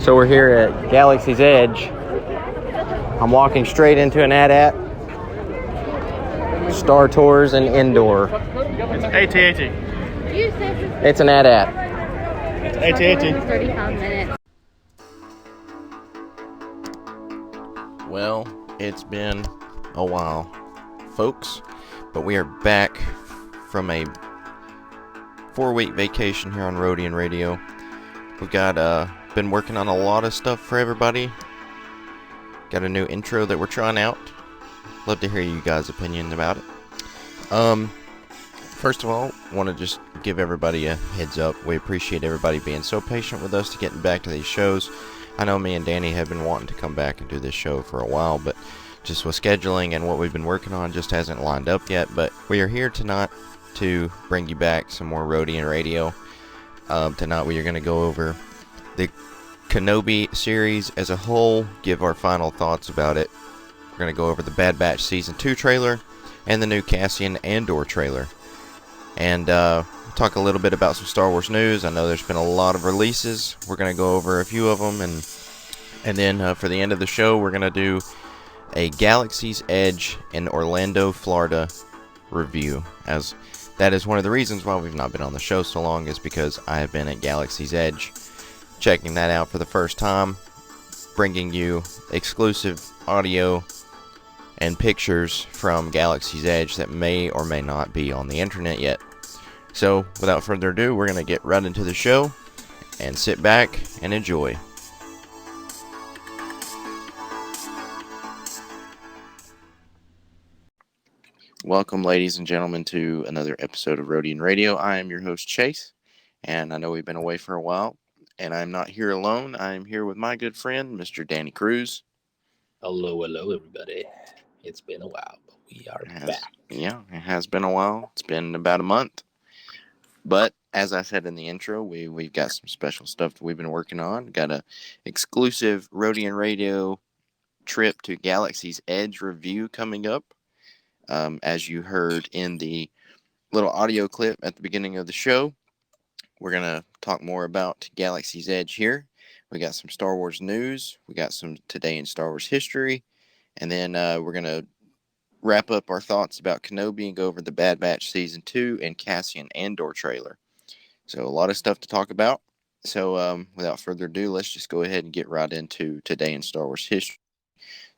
So we're here at Galaxy's Edge. I'm walking straight into an AT-AT. Star Tours and Indoor. It's AT-AT. It's an AT-AT. It's AT-AT. 35 minutes. Well, it's been a while, folks, but we are back from a 4-week vacation here on Rodian Radio. We've got been working on a lot of stuff for everybody. Got a new intro that we're trying out. Love to hear you guys' opinion about it. First of all, want to just give everybody a heads up. We appreciate everybody being so patient with us to getting back to these shows. I know me and Danny have been wanting to come back and do this show for a while, but just with scheduling and what we've been working on just hasn't lined up yet. But we are here tonight to bring you back some more Rodian Radio. Tonight we are going to go over the Kenobi series as a whole, give our final thoughts about it. We're going to go over the Bad Batch Season 2 trailer and the new Cassian Andor trailer. And talk a little bit about some Star Wars news. I know there's been a lot of releases. We're going to go over a few of them. And then for the end of the show, we're going to do a Galaxy's Edge in Orlando, Florida review. As that is one of the reasons why we've not been on the show so long, is because I have been at Galaxy's Edge, checking that out for the first time, bringing you exclusive audio and pictures from Galaxy's Edge that may or may not be on the internet yet. So, without further ado, we're going to get right into the show and sit back and enjoy. Welcome, ladies and gentlemen, to another episode of Rodian Radio. I am your host, Chase, and I know we've been away for a while, and I'm not here alone. I'm here with my good friend, Mr. Danny Cruz. Hello, everybody. It's been a while, but we are back. Yeah, it has been a while. It's been about a month. But as I said in the intro, we've got some special stuff that we've been working on. Got a exclusive Rodian Radio trip to Galaxy's Edge review coming up. As you heard in the little audio clip at the beginning of the show, we're going to talk more about Galaxy's Edge here. We got some Star Wars news. We got some Today in Star Wars history. And then we're going to wrap up our thoughts about Kenobi and go over the Bad Batch Season 2 and Cassian Andor trailer. So a lot of stuff to talk about. So without further ado, let's just go ahead and get right into Today in Star Wars history.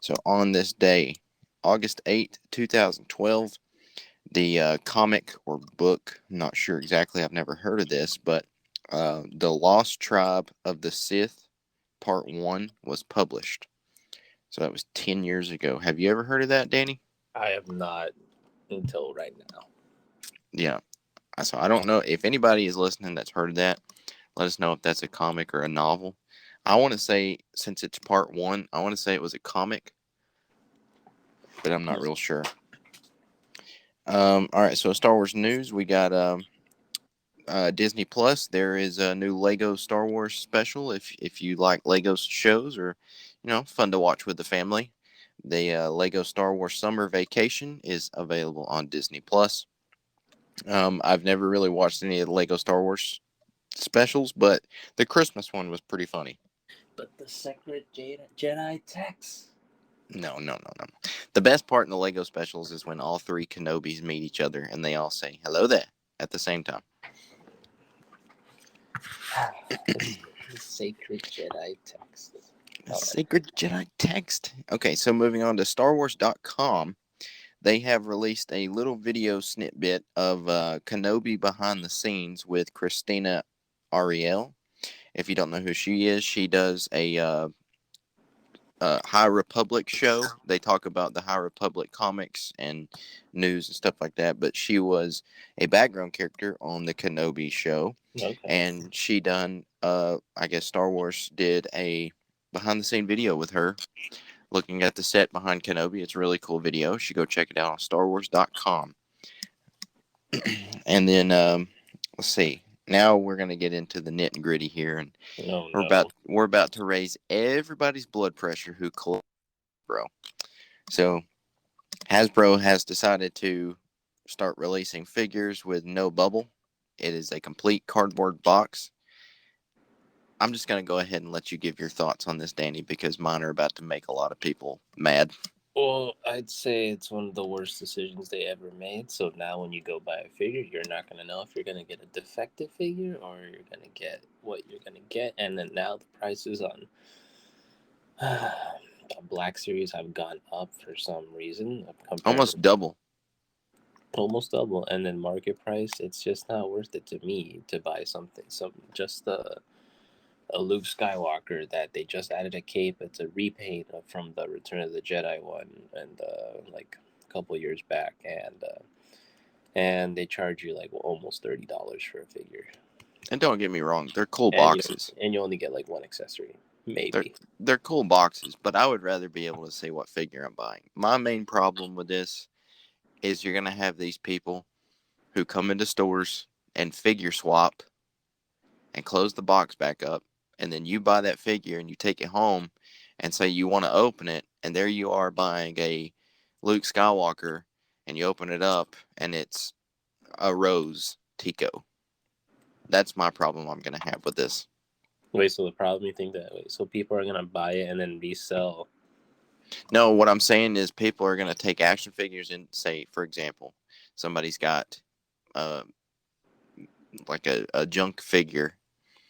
So on this day, August 8th, 2012, the comic or book, I'm not sure exactly, I've never heard of this, but The Lost Tribe of the Sith, Part 1, was published. So that was 10 years ago. Have you ever heard of that, Danny? I have not until right now. Yeah. So I don't know if anybody is listening that's heard of that. Let us know if that's a comic or a novel. I want to say, since it's Part 1, I want to say it was a comic, but I'm not real sure. All right, so Star Wars news. We got Disney Plus. There is a new Lego Star Wars special. If you like Lego shows, or fun to watch with the family, the Lego Star Wars Summer Vacation is available on Disney Plus. I've never really watched any of the Lego Star Wars specials, but the Christmas one was pretty funny. But the Secret Jedi text. No. The best part in the Lego specials is when all three Kenobis meet each other and they all say hello there at the same time. The Sacred Jedi text. Sacred Jedi text. Okay, so moving on to StarWars.com, they have released a little video snippet of Kenobi behind the scenes with Christina Ariel. If you don't know who she is, she does a High Republic show. They talk about the High Republic comics and news and stuff like that, but she was a background character on the Kenobi show. Okay. And she done, I guess Star Wars did a behind the scene video with her looking at the set behind Kenobi. It's a really cool video. You should go check it out on StarWars.com. And then let's see. Now we're gonna get into the nit and gritty here, and we're about to raise everybody's blood pressure who collects Hasbro. So Hasbro has decided to start releasing figures with no bubble. It is a complete cardboard box. I'm just going to go ahead and let you give your thoughts on this, Danny, because mine are about to make a lot of people mad. Well, I'd say it's one of the worst decisions they ever made. So now when you go buy a figure, you're not going to know if you're going to get a defective figure or you're going to get what you're going to get. And then now the prices on Black Series have gone up for some reason. Almost double. Almost double. And then market price, it's just not worth it to me to buy something. Just a Luke Skywalker that they just added a cape. It's a repaint from the Return of the Jedi one, and like a couple years back, and they charge you like almost $30 for a figure. And don't get me wrong, they're cool boxes. And you only get like one accessory, maybe. They're cool boxes, but I would rather be able to say what figure I'm buying. My main problem with this is you're gonna have these people who come into stores and figure swap and close the box back up, and then you buy that figure and you take it home and say you want to open it, and there you are buying a Luke Skywalker, and you open it up and it's a Rose Tico. That's my problem I'm gonna have with this. Wait, so the problem you think that way? So people are gonna buy it and then resell? No, what I'm saying is people are gonna take action figures and say, for example, somebody's got like a junk figure.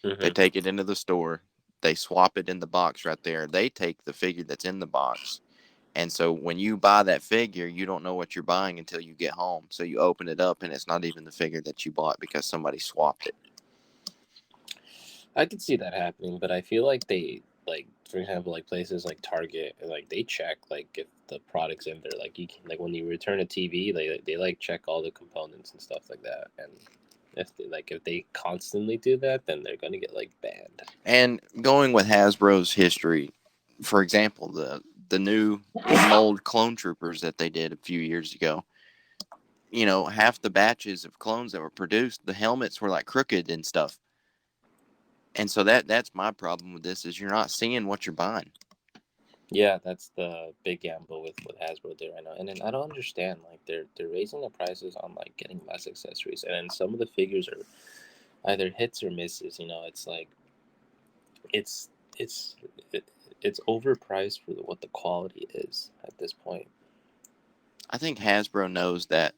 Mm-hmm. They take it into the store. They swap it in the box right there. They take the figure that's in the box. And so when you buy that figure, you don't know what you're buying until you get home. So you open it up and it's not even the figure that you bought because somebody swapped it. I could see that happening, but I feel like they, like, for example, like places like Target, like they check like if the product's in there, like you can, like when you return a TV, they like check all the components and stuff like that. And if they constantly do that, then they're gonna get like banned. And going with Hasbro's history, for example, the new mold clone troopers that they did a few years ago, you know, half the batches of clones that were produced, the helmets were like crooked and stuff. And so that's my problem with this is you're not seeing what you're buying. Yeah, that's the big gamble with what Hasbro did right now. And then I don't understand, like they're raising the prices on like getting less accessories, and then some of the figures are either hits or misses. You know, it's like it's it's it's overpriced for what the quality is at this point. I think Hasbro knows that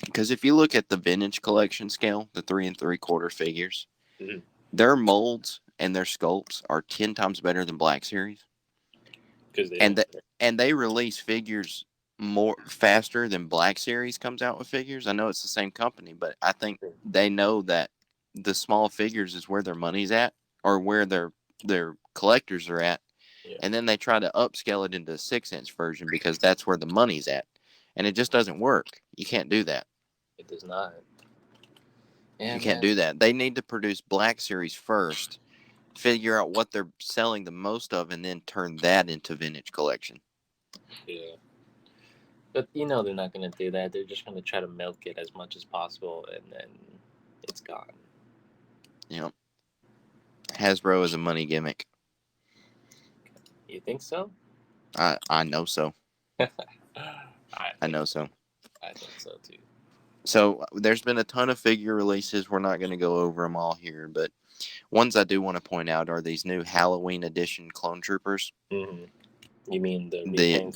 because if you look at the vintage collection scale, the 3 3/4 figures, Mm-hmm. their molds and their sculpts are 10 times better than Black Series. And they release figures more faster than Black Series comes out with figures. I know it's the same company, but I think they know that the small figures is where their money's at or where their collectors are at. Yeah. And then they try to upscale it into a 6-inch version because that's where the money's at. And it just doesn't work. You can't do that. It does not. Yeah, you can't do that. They need to produce Black Series first, figure out what they're selling the most of, and then turn that into vintage collection. Yeah. But you know they're not going to do that. They're just going to try to milk it as much as possible, and then it's gone. You know, Hasbro is a money gimmick. You think so? I know so. I know so. I think so too. So there's been a ton of figure releases. We're not going to go over them all here, but ones I do want to point out are these new Halloween edition clone troopers. Mm-hmm. You mean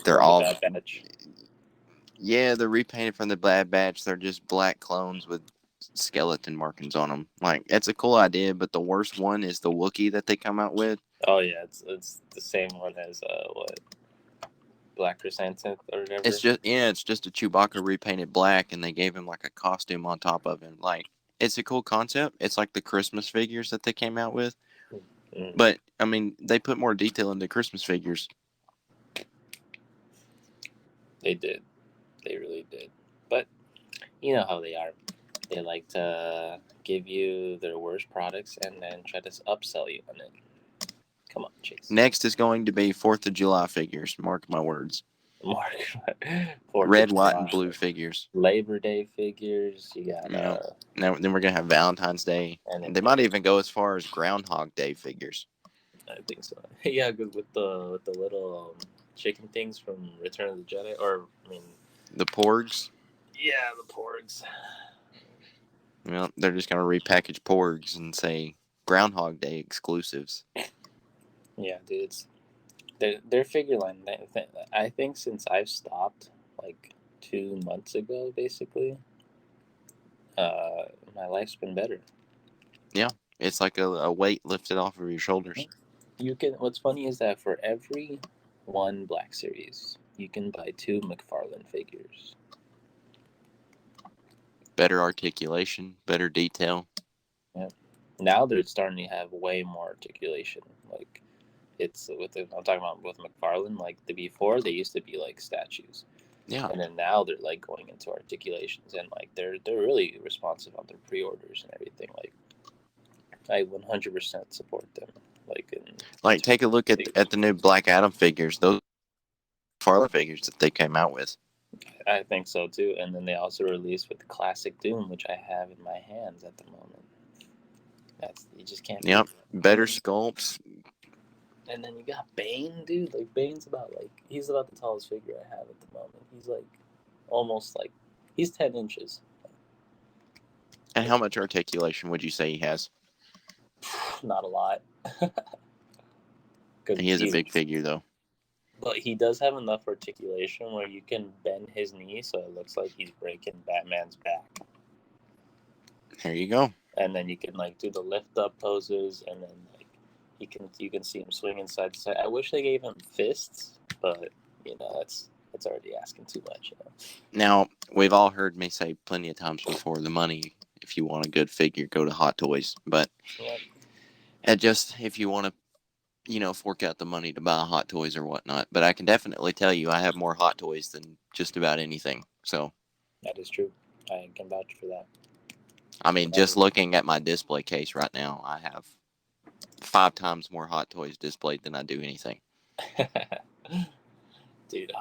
they're all Bad Batch? Yeah, they're repainted from the Bad Batch. They're just black clones with skeleton markings on them. Like, it's a cool idea, but the worst one is the Wookiee that they come out with. Oh yeah, it's the same one as what, Black Chrysanthemum or whatever. It's just a Chewbacca repainted black, and they gave him like a costume on top of him. Like, it's a cool concept. It's like the Christmas figures that they came out with. Mm-hmm. But I mean, they put more detail into Christmas figures. They did. They really did. But you know how they are. They like to give you their worst products and then try to upsell you on it. Come on, Chase. Next is going to be 4th of July figures. Mark my words. Red, white, and blue figures. Labor Day figures. You got Now then we're gonna have Valentine's Day, and they might even go as far as Groundhog Day figures. I think so. Yeah, because with the little chicken things from Return of the Jedi, or I mean, the Porgs. Yeah, the Porgs. Well, they're just gonna repackage Porgs and say Groundhog Day exclusives. Yeah, dude, it's their figure line. I think since I've stopped like 2 months ago, basically, my life's been better. Yeah, it's like a weight lifted off of your shoulders. You can. What's funny is that for every one Black Series, you can buy 2 McFarlane figures. Better articulation, better detail. Yeah. Now they're starting to have way more articulation. Like it's I'm talking about with McFarlane. Like before, they used to be like statues. Yeah. And then now they're like going into articulations, and like they're really responsive on their pre-orders and everything. Like I 100% support them. Like take a look at the new Black Adam figures. Those Farley figures that they came out with. I think so too. And then they also released with Classic Doom, which I have in my hands at the moment. You just can't. Yep, better sculpts. And then you got Bane, dude. Like Bane's he's about the tallest figure I have at the moment. He's like almost like he's 10 inches. And how much articulation would you say he has? Not a lot. He is a big figure though. But he does have enough articulation where you can bend his knee so it looks like he's breaking Batman's back. There you go. And then you can like do the lift up poses, and then like you can see him swinging side to side. I wish they gave him fists, but that's already asking too much. Now we've all heard me say plenty of times before, the money. If you want a good figure, go to Hot Toys. But if you want to, fork out the money to buy Hot Toys or whatnot. But I can definitely tell you, I have more Hot Toys than just about anything. So that is true. I can vouch for that. I mean, just looking at my display case right now, I have 5 times more Hot Toys displayed than I do anything. Dude,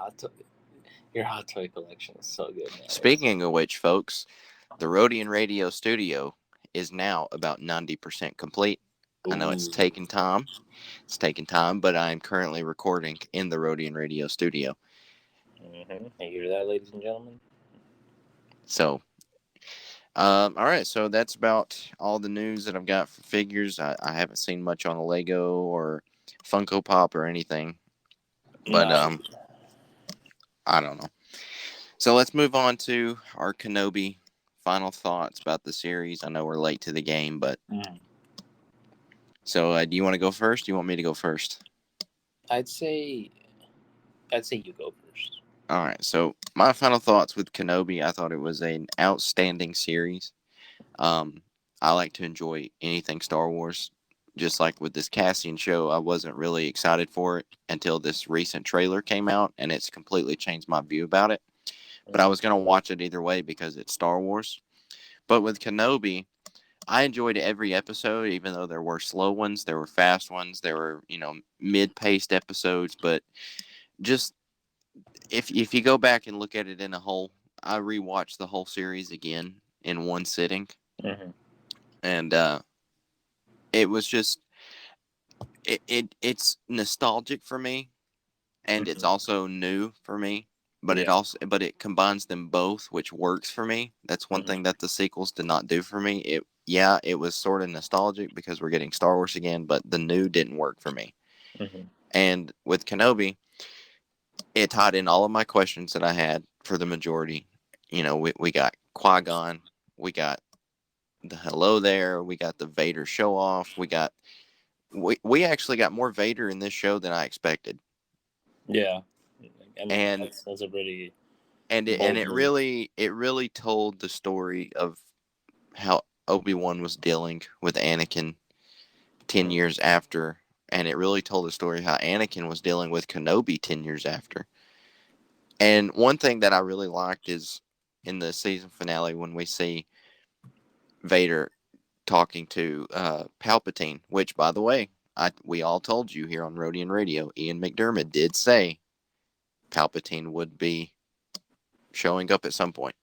your Hot Toy collection is so good, man. Speaking of which, folks, the Rodian Radio Studio is now about 90% complete. Ooh. I know it's taken time. But I'm currently recording in the Rodian Radio Studio. Mm-hmm. You hear that, ladies and gentlemen? So, all right. So that's about all the news that I've got for figures. I haven't seen much on the Lego or Funko Pop or anything. But I don't know. So let's move on to our Kenobi final thoughts about the series. I know we're late to the game, but so do you want to go first? Do you want me to go first? I'd say you go first. All right. So my final thoughts with Kenobi, I thought it was an outstanding series. I like to enjoy anything Star Wars. Just like with this Cassian show, I wasn't really excited for it until this recent trailer came out, and it's completely changed my view about it. But I was going to watch it either way because it's Star Wars. But with Kenobi, I enjoyed every episode, even though there were slow ones, there were fast ones, there were, mid-paced episodes. But just if you go back and look at it in a whole, I rewatched the whole series again in one sitting. Mm-hmm. And it was just it's nostalgic for me, and it's also new for me. But it combines them both, which works for me. That's one thing that the sequels did not do for me. It was sort of nostalgic because we're getting Star Wars again, but the new didn't work for me. Mm-hmm. And with Kenobi, it tied in all of my questions that I had for the majority. We got Qui-Gon, we got the hello there, we got the Vader show off, we actually got more Vader in this show than I expected. Yeah. And that's a pretty it really told the story of how Obi-Wan was dealing with Anakin 10 years after, and it really told the story how Anakin was dealing with Kenobi 10 years after. And one thing that I really liked is in the season finale when we see Vader talking to Palpatine, which, by the way, we all told you here on Rodian Radio, Ian McDermott did say Palpatine would be showing up at some point.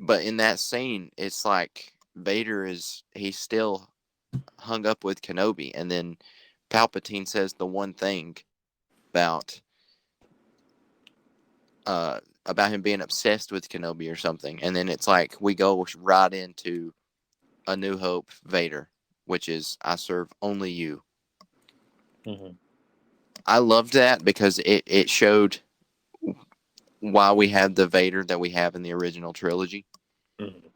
But in that scene, it's like Vader he's still hung up with Kenobi, and then Palpatine says the one thing about him being obsessed with Kenobi or something, and then it's like we go right into A New Hope Vader, which is I serve only you. Mm-hmm. I loved that because it showed why we have the Vader that we have in the original trilogy. Mm-hmm.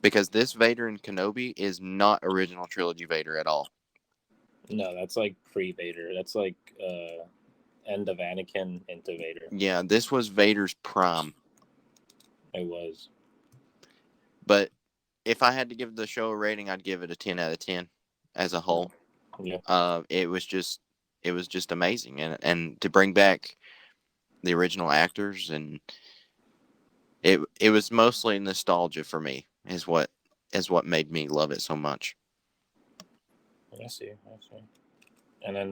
Because this Vader in Kenobi is not original trilogy Vader at all. No, that's like pre-Vader. That's like end of Anakin into Vader. Yeah, this was Vader's prime. It was. But if I had to give the show a rating, I'd give it a 10 out of 10 as a whole. Yeah. It was just amazing, and to bring back the original actors, and it was mostly nostalgia for me is what made me love it so much. I see. And then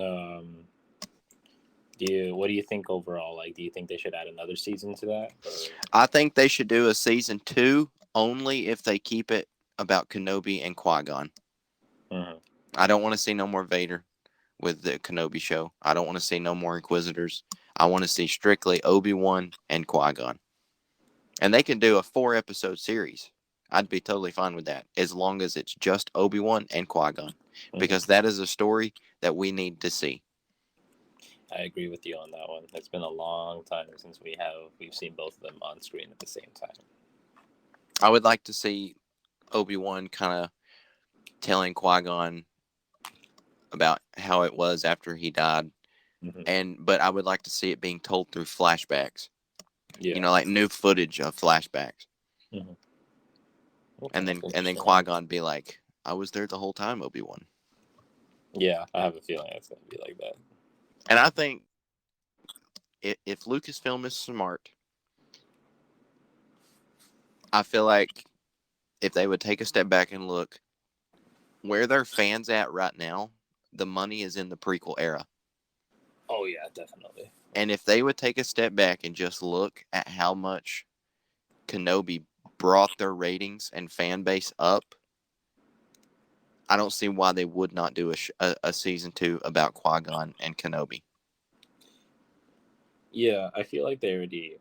what do you think overall? Like, do you think they should add another season to that? Or? I think they should do a season 2 only if they keep it about Kenobi and Qui-Gon. Mm-hmm. I don't want to see no more Vader with the Kenobi show. I don't want to see no more Inquisitors. I want to see strictly Obi-Wan and Qui-Gon. And they can do a 4-episode series. I'd be totally fine with that, as long as it's just Obi-Wan and Qui-Gon. Because that is a story that we need to see. I agree with you on that one. It's been a long time since we've seen both of them on screen at the same time. I would like to see Obi-Wan kind of telling Qui-Gon about how it was after he died. Mm-hmm. But I would like to see it being told through flashbacks. Yeah. You know, like new footage of flashbacks. Mm-hmm. Okay, and then Qui-Gon be like, I was there the whole time, Obi-Wan. Yeah, I have a feeling it's going to be like that. And I think if Lucasfilm is smart, I feel like if they would take a step back and look where their fans at right now, the money is in the prequel era. Oh, yeah, definitely. And if they would take a step back and just look at how much Kenobi brought their ratings and fan base up, I don't see why they would not do a season 2 about Qui-Gon and Kenobi. Yeah, I feel like they already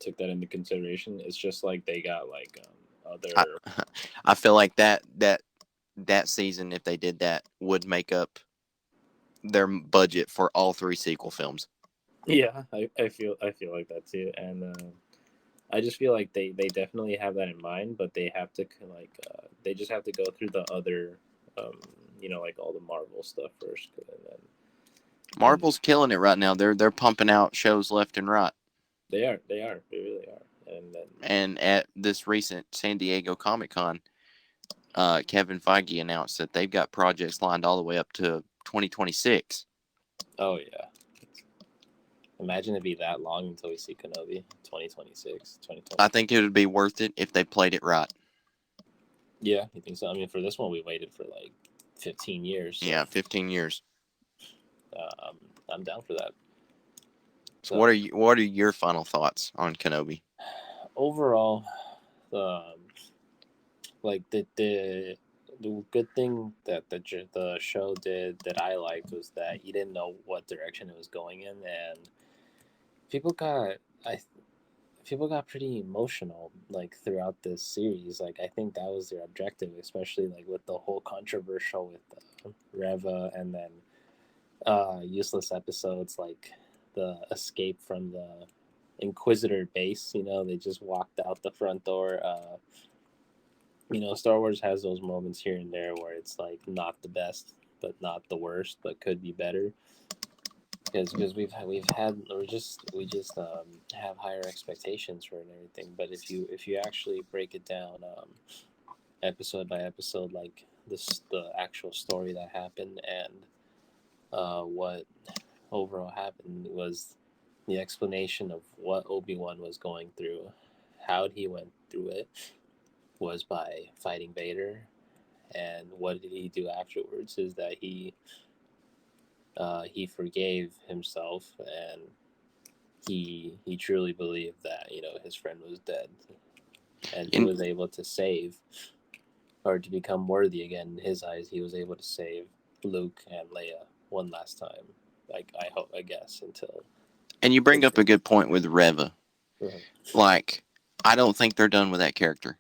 took that into consideration. It's just like they got other. I feel like that season, if they did that, would make up their budget for all 3 sequel films. Yeah, I feel like that too, and I just feel like they definitely have that in mind, but they have to they just have to go through the other all the Marvel stuff first, and then Marvel's killing it right now. They're pumping out shows left and right. They really are, and at this recent San Diego Comic-Con, Kevin Feige announced that they've got projects lined all the way up to 2026. Oh yeah. Imagine it be that long until we see Kenobi, 2026, 2020. I think it would be worth it if they played it right. Yeah, you think so? I mean, for this one, we waited for 15 years. So, yeah, 15 years. I'm down for that. So what are your final thoughts on Kenobi? Overall, the good thing that the show did that I liked was that you didn't know what direction it was going in, and people got pretty emotional throughout this series. I think that was their objective, especially with the whole controversial with Reva, and then useless episodes like the escape from the Inquisitor base. They just walked out the front door. Star Wars has those moments here and there where it's not the best, but not the worst, but could be better. Because we just have higher expectations for it and everything. But if you actually break it down episode by episode, the actual story that happened and what overall happened was the explanation of what Obi-Wan was going through, how he went through it was by fighting Vader, and what did he do afterwards is that he forgave himself, and he truly believed that his friend was dead, and he was able to save, or to become worthy again in his eyes. He was able to save Luke and Leia one last time. I guess until. And you bring up a good point with Reva. Mm-hmm. I don't think they're done with that character.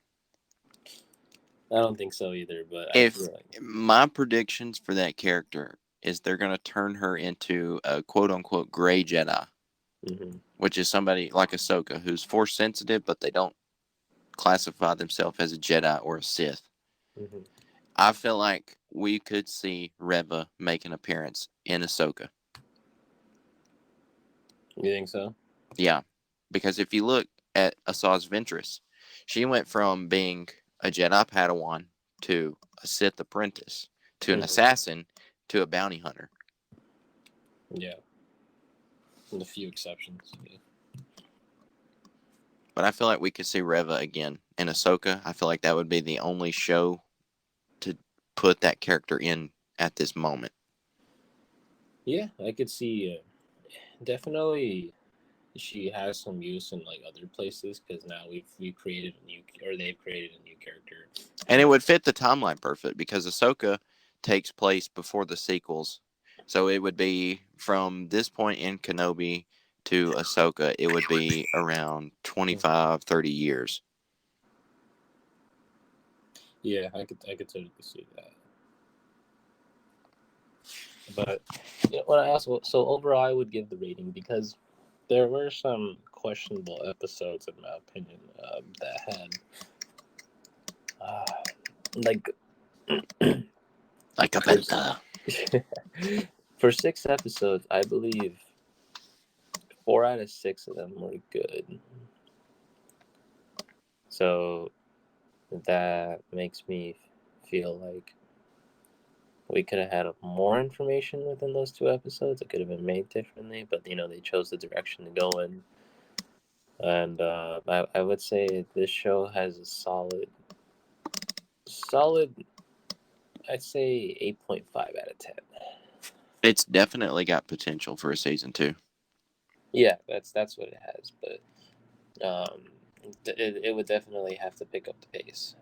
I don't think so either, but I If feel like my predictions for that character is they're going to turn her into a quote-unquote gray Jedi, which is somebody like Ahsoka who's force sensitive, but they don't classify themselves as a Jedi or a Sith. I feel like we could see Reva make an appearance in Ahsoka. You think so? Yeah, because if you look at Asajj Ventress, she went from being a Jedi Padawan to a Sith apprentice to an assassin to a bounty hunter. Yeah. With a few exceptions. Yeah. But I feel like we could see Reva again in Ahsoka. I feel like that would be the only show to put that character in at this moment. Yeah, I could see definitely she has some use in like other places because now we've created a new, or they've created a new character. And it would fit the timeline perfect because Ahsoka takes place before the sequels. So it would be from this point in Kenobi to Ahsoka, it would be around 25, 30 years. Yeah, I could totally see that. But you know, what I also, so overall I would give the rating because there were some questionable episodes in my opinion that had like Like a Benta. for 6 episodes, I believe 4 out of 6 of them were good. So that makes me feel like we could have had more information within those 2 episodes. It could have been made differently, but you know they chose the direction to go in. And I would say this show has a solid. I'd say 8.5 out of 10. It's definitely got potential for a season 2. Yeah, that's what it has, but it would definitely have to pick up the pace.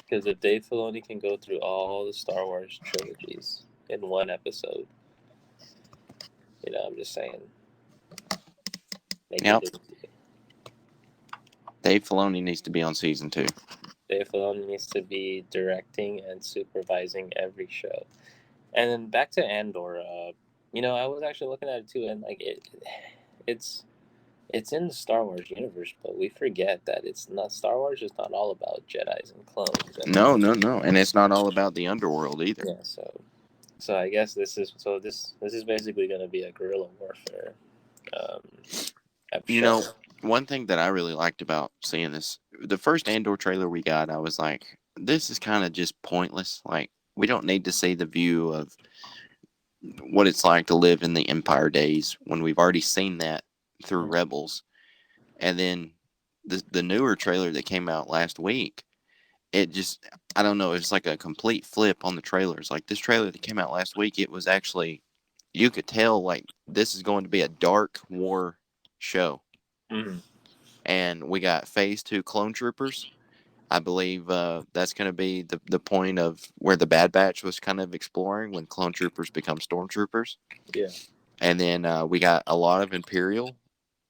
Because if Dave Filoni can go through all the Star Wars trilogies in one episode, you know, I'm just saying. Yep. Dave Filoni needs to be on season 2. Dave Filoni needs to be directing and supervising every show. And then back to Andor, you know, I was actually looking at it too, and like it's in the Star Wars universe, but we forget that it's not, Star Wars is not all about Jedis and clones. And No, and it's not all about the underworld either. Yeah, so I guess this is basically going to be a guerrilla warfare. You know, one thing that I really liked about seeing this, the first Andor trailer we got, I was like, this is kind of just pointless. Like, we don't need to see the view of what it's like to live in the Empire days when we've already seen that through Rebels. And then the newer trailer that came out last week, it just, I don't know, it's like a complete flip on the trailers. Like, this trailer that came out last week, it was actually, you could tell, like, this is going to be a dark war show. And we got Phase 2 Clone Troopers. I believe that's going to be the point of where the Bad Batch was kind of exploring when Clone Troopers become Stormtroopers. Yeah. And then we got a lot of Imperial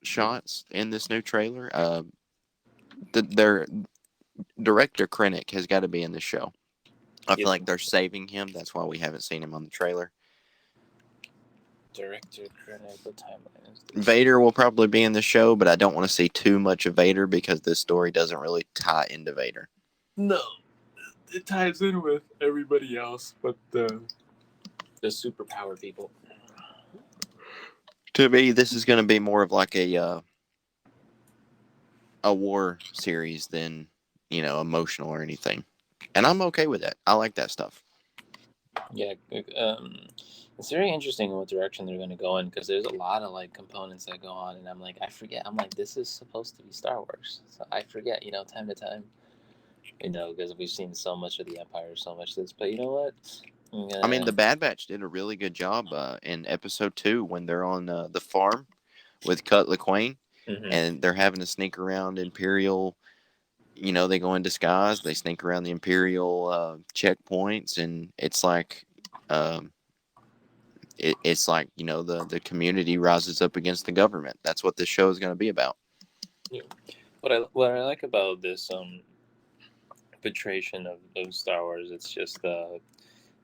shots in this new trailer. Their director Krennic has got to be in this show. I feel like they're saving him. That's why we haven't seen him on the trailer. Director Krennic, what timeline is this? Vader will probably be in the show, but I don't want to see too much of Vader because this story doesn't really tie into Vader. No, it ties in with everybody else, but the superpower people. To me, this is going to be more of like a war series than, you know, emotional or anything. And I'm okay with that. I like that stuff. Yeah, it's very interesting what direction they're going to go in because there's a lot of like components that go on, and I'm like, I forget. I'm like, this is supposed to be Star Wars, so I forget. You know, time to time. You know, because we've seen so much of the Empire, so much of this. But you know what? I mean, the Bad Batch did a really good job in episode 2 when they're on the farm with Cut LaQuaine, and they're having to sneak around Imperial. You know, they go in disguise. They sneak around the Imperial checkpoints, and it's like, it's like, you know, the community rises up against the government. That's what this show is going to be about. Yeah. What I like about this portrayal of Star Wars, it's just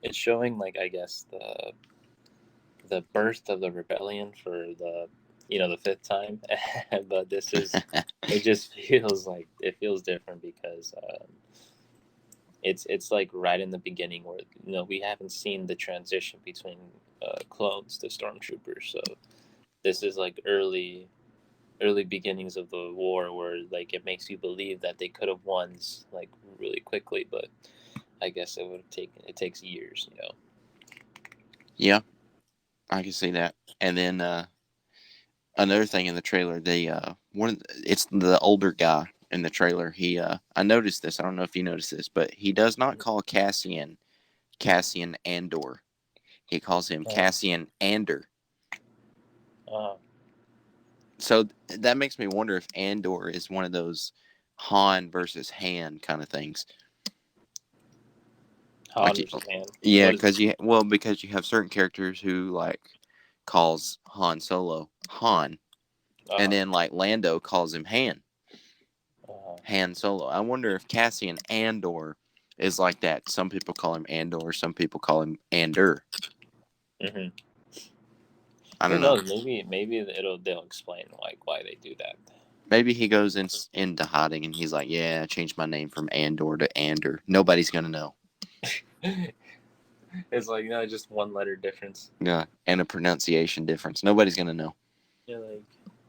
it's showing, like, I guess the birth of the rebellion for the fifth time. But this is, it just feels like it feels different because it's like right in the beginning where we haven't seen the transition between clones to stormtroopers. So this is like early beginnings of the war where, like, it makes you believe that they could have won, like, really quickly, but I guess it takes years. Yeah, I can see that. And then another thing in the trailer, it's the older guy in the trailer. I noticed this. I don't know if you noticed this, but he does not call Cassian Andor. He calls him uh, Cassian Ander. uh, So that makes me wonder if Andor is one of those Han versus Han kind of things. Han Like, versus Han. yeah, What is because you have certain characters who like calls Han Solo Han, and uh, then like Lando calls him uh, Han Solo. I wonder if Cassian Andor is like that. Some people call him Andor, some people call him Ander. hmm I Who don't know. knows? Maybe they'll explain, like, why they do that. Maybe he goes into hiding and he's like, "Yeah, I changed my name from Andor to Ander. Nobody's gonna know." It's like, just one letter difference. Yeah, and a pronunciation difference. Nobody's gonna know. You're like,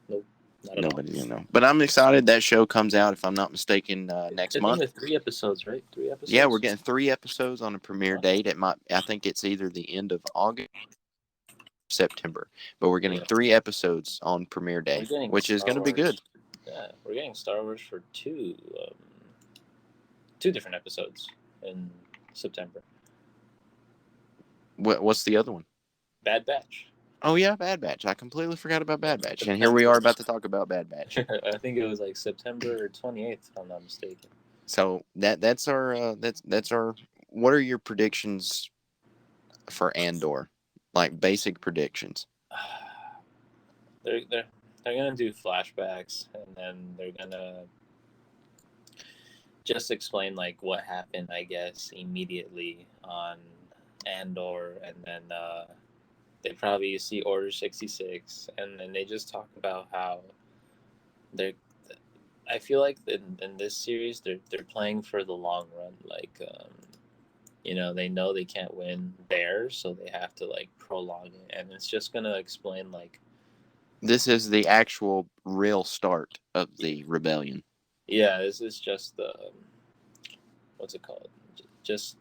nope, not at all. Nobody's gonna know. But I'm excited. That show comes out, if I'm not mistaken, next I think month. there's 3 episodes, right? Three Yeah, we're episodes. getting 3 episodes on a premiere date. I think it's either the end of August, or September, but we're getting Yeah, 3 episodes on premiere we're day, getting which is Star going to be good. Wars. Yeah, we're getting Star Wars for two different episodes in September. What's the other one? Bad Batch. Oh yeah, Bad Batch. I completely forgot about Bad Batch, and here we are September. about to talk about Bad Batch. I think it was like September 28th, if I'm not mistaken. So that's our that's our. What are your predictions for Andor? Like basic predictions. They're gonna do flashbacks, and then they're gonna just explain, like, what happened, I guess, immediately on Andor, and then they probably see Order 66, and then they just talk about how they're. I feel like in this series they're playing for the long run. Like, they know they can't win there, so they have to, like, prolong it, and it's just gonna explain, like, This is the actual real start of the rebellion. yeah, this is just the what's it called? Just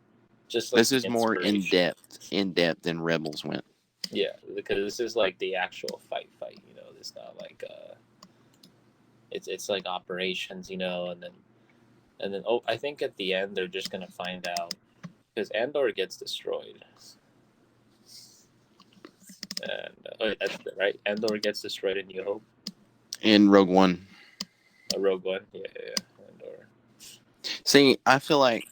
like This the is more inspiration. in depth than Rebels went. Yeah, because this is like the actual fight. It's not like it's like operations, and then I think at the end they're just gonna find out because Andor gets destroyed, and that's right. Andor gets destroyed in New Hope. In Rogue One. Rogue One, yeah, Andor. See, I feel like,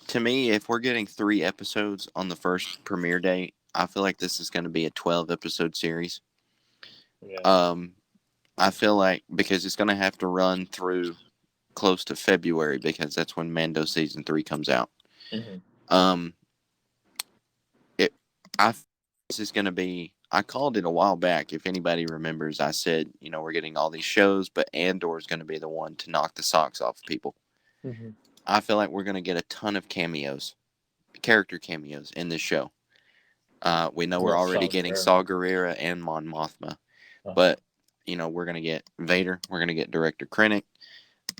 to me, if we're getting 3 episodes on the first premiere day, I feel like this is going to be a 12 episode series. Yeah. I feel like because it's going to have to run through close to February because that's when Mando season 3 comes out. Mm-hmm. Um, this is going to be. I called it a while back. If anybody remembers, I said, we're getting all these shows, but Andor is going to be the one to knock the socks off people. Mm-hmm. I feel like we're going to get a ton of character cameos in this show. We know we're Well, already Saw getting Gerrera. Saw Gerrera and Mon Mothma, but we're gonna get Vader. We're gonna get Director Krennic.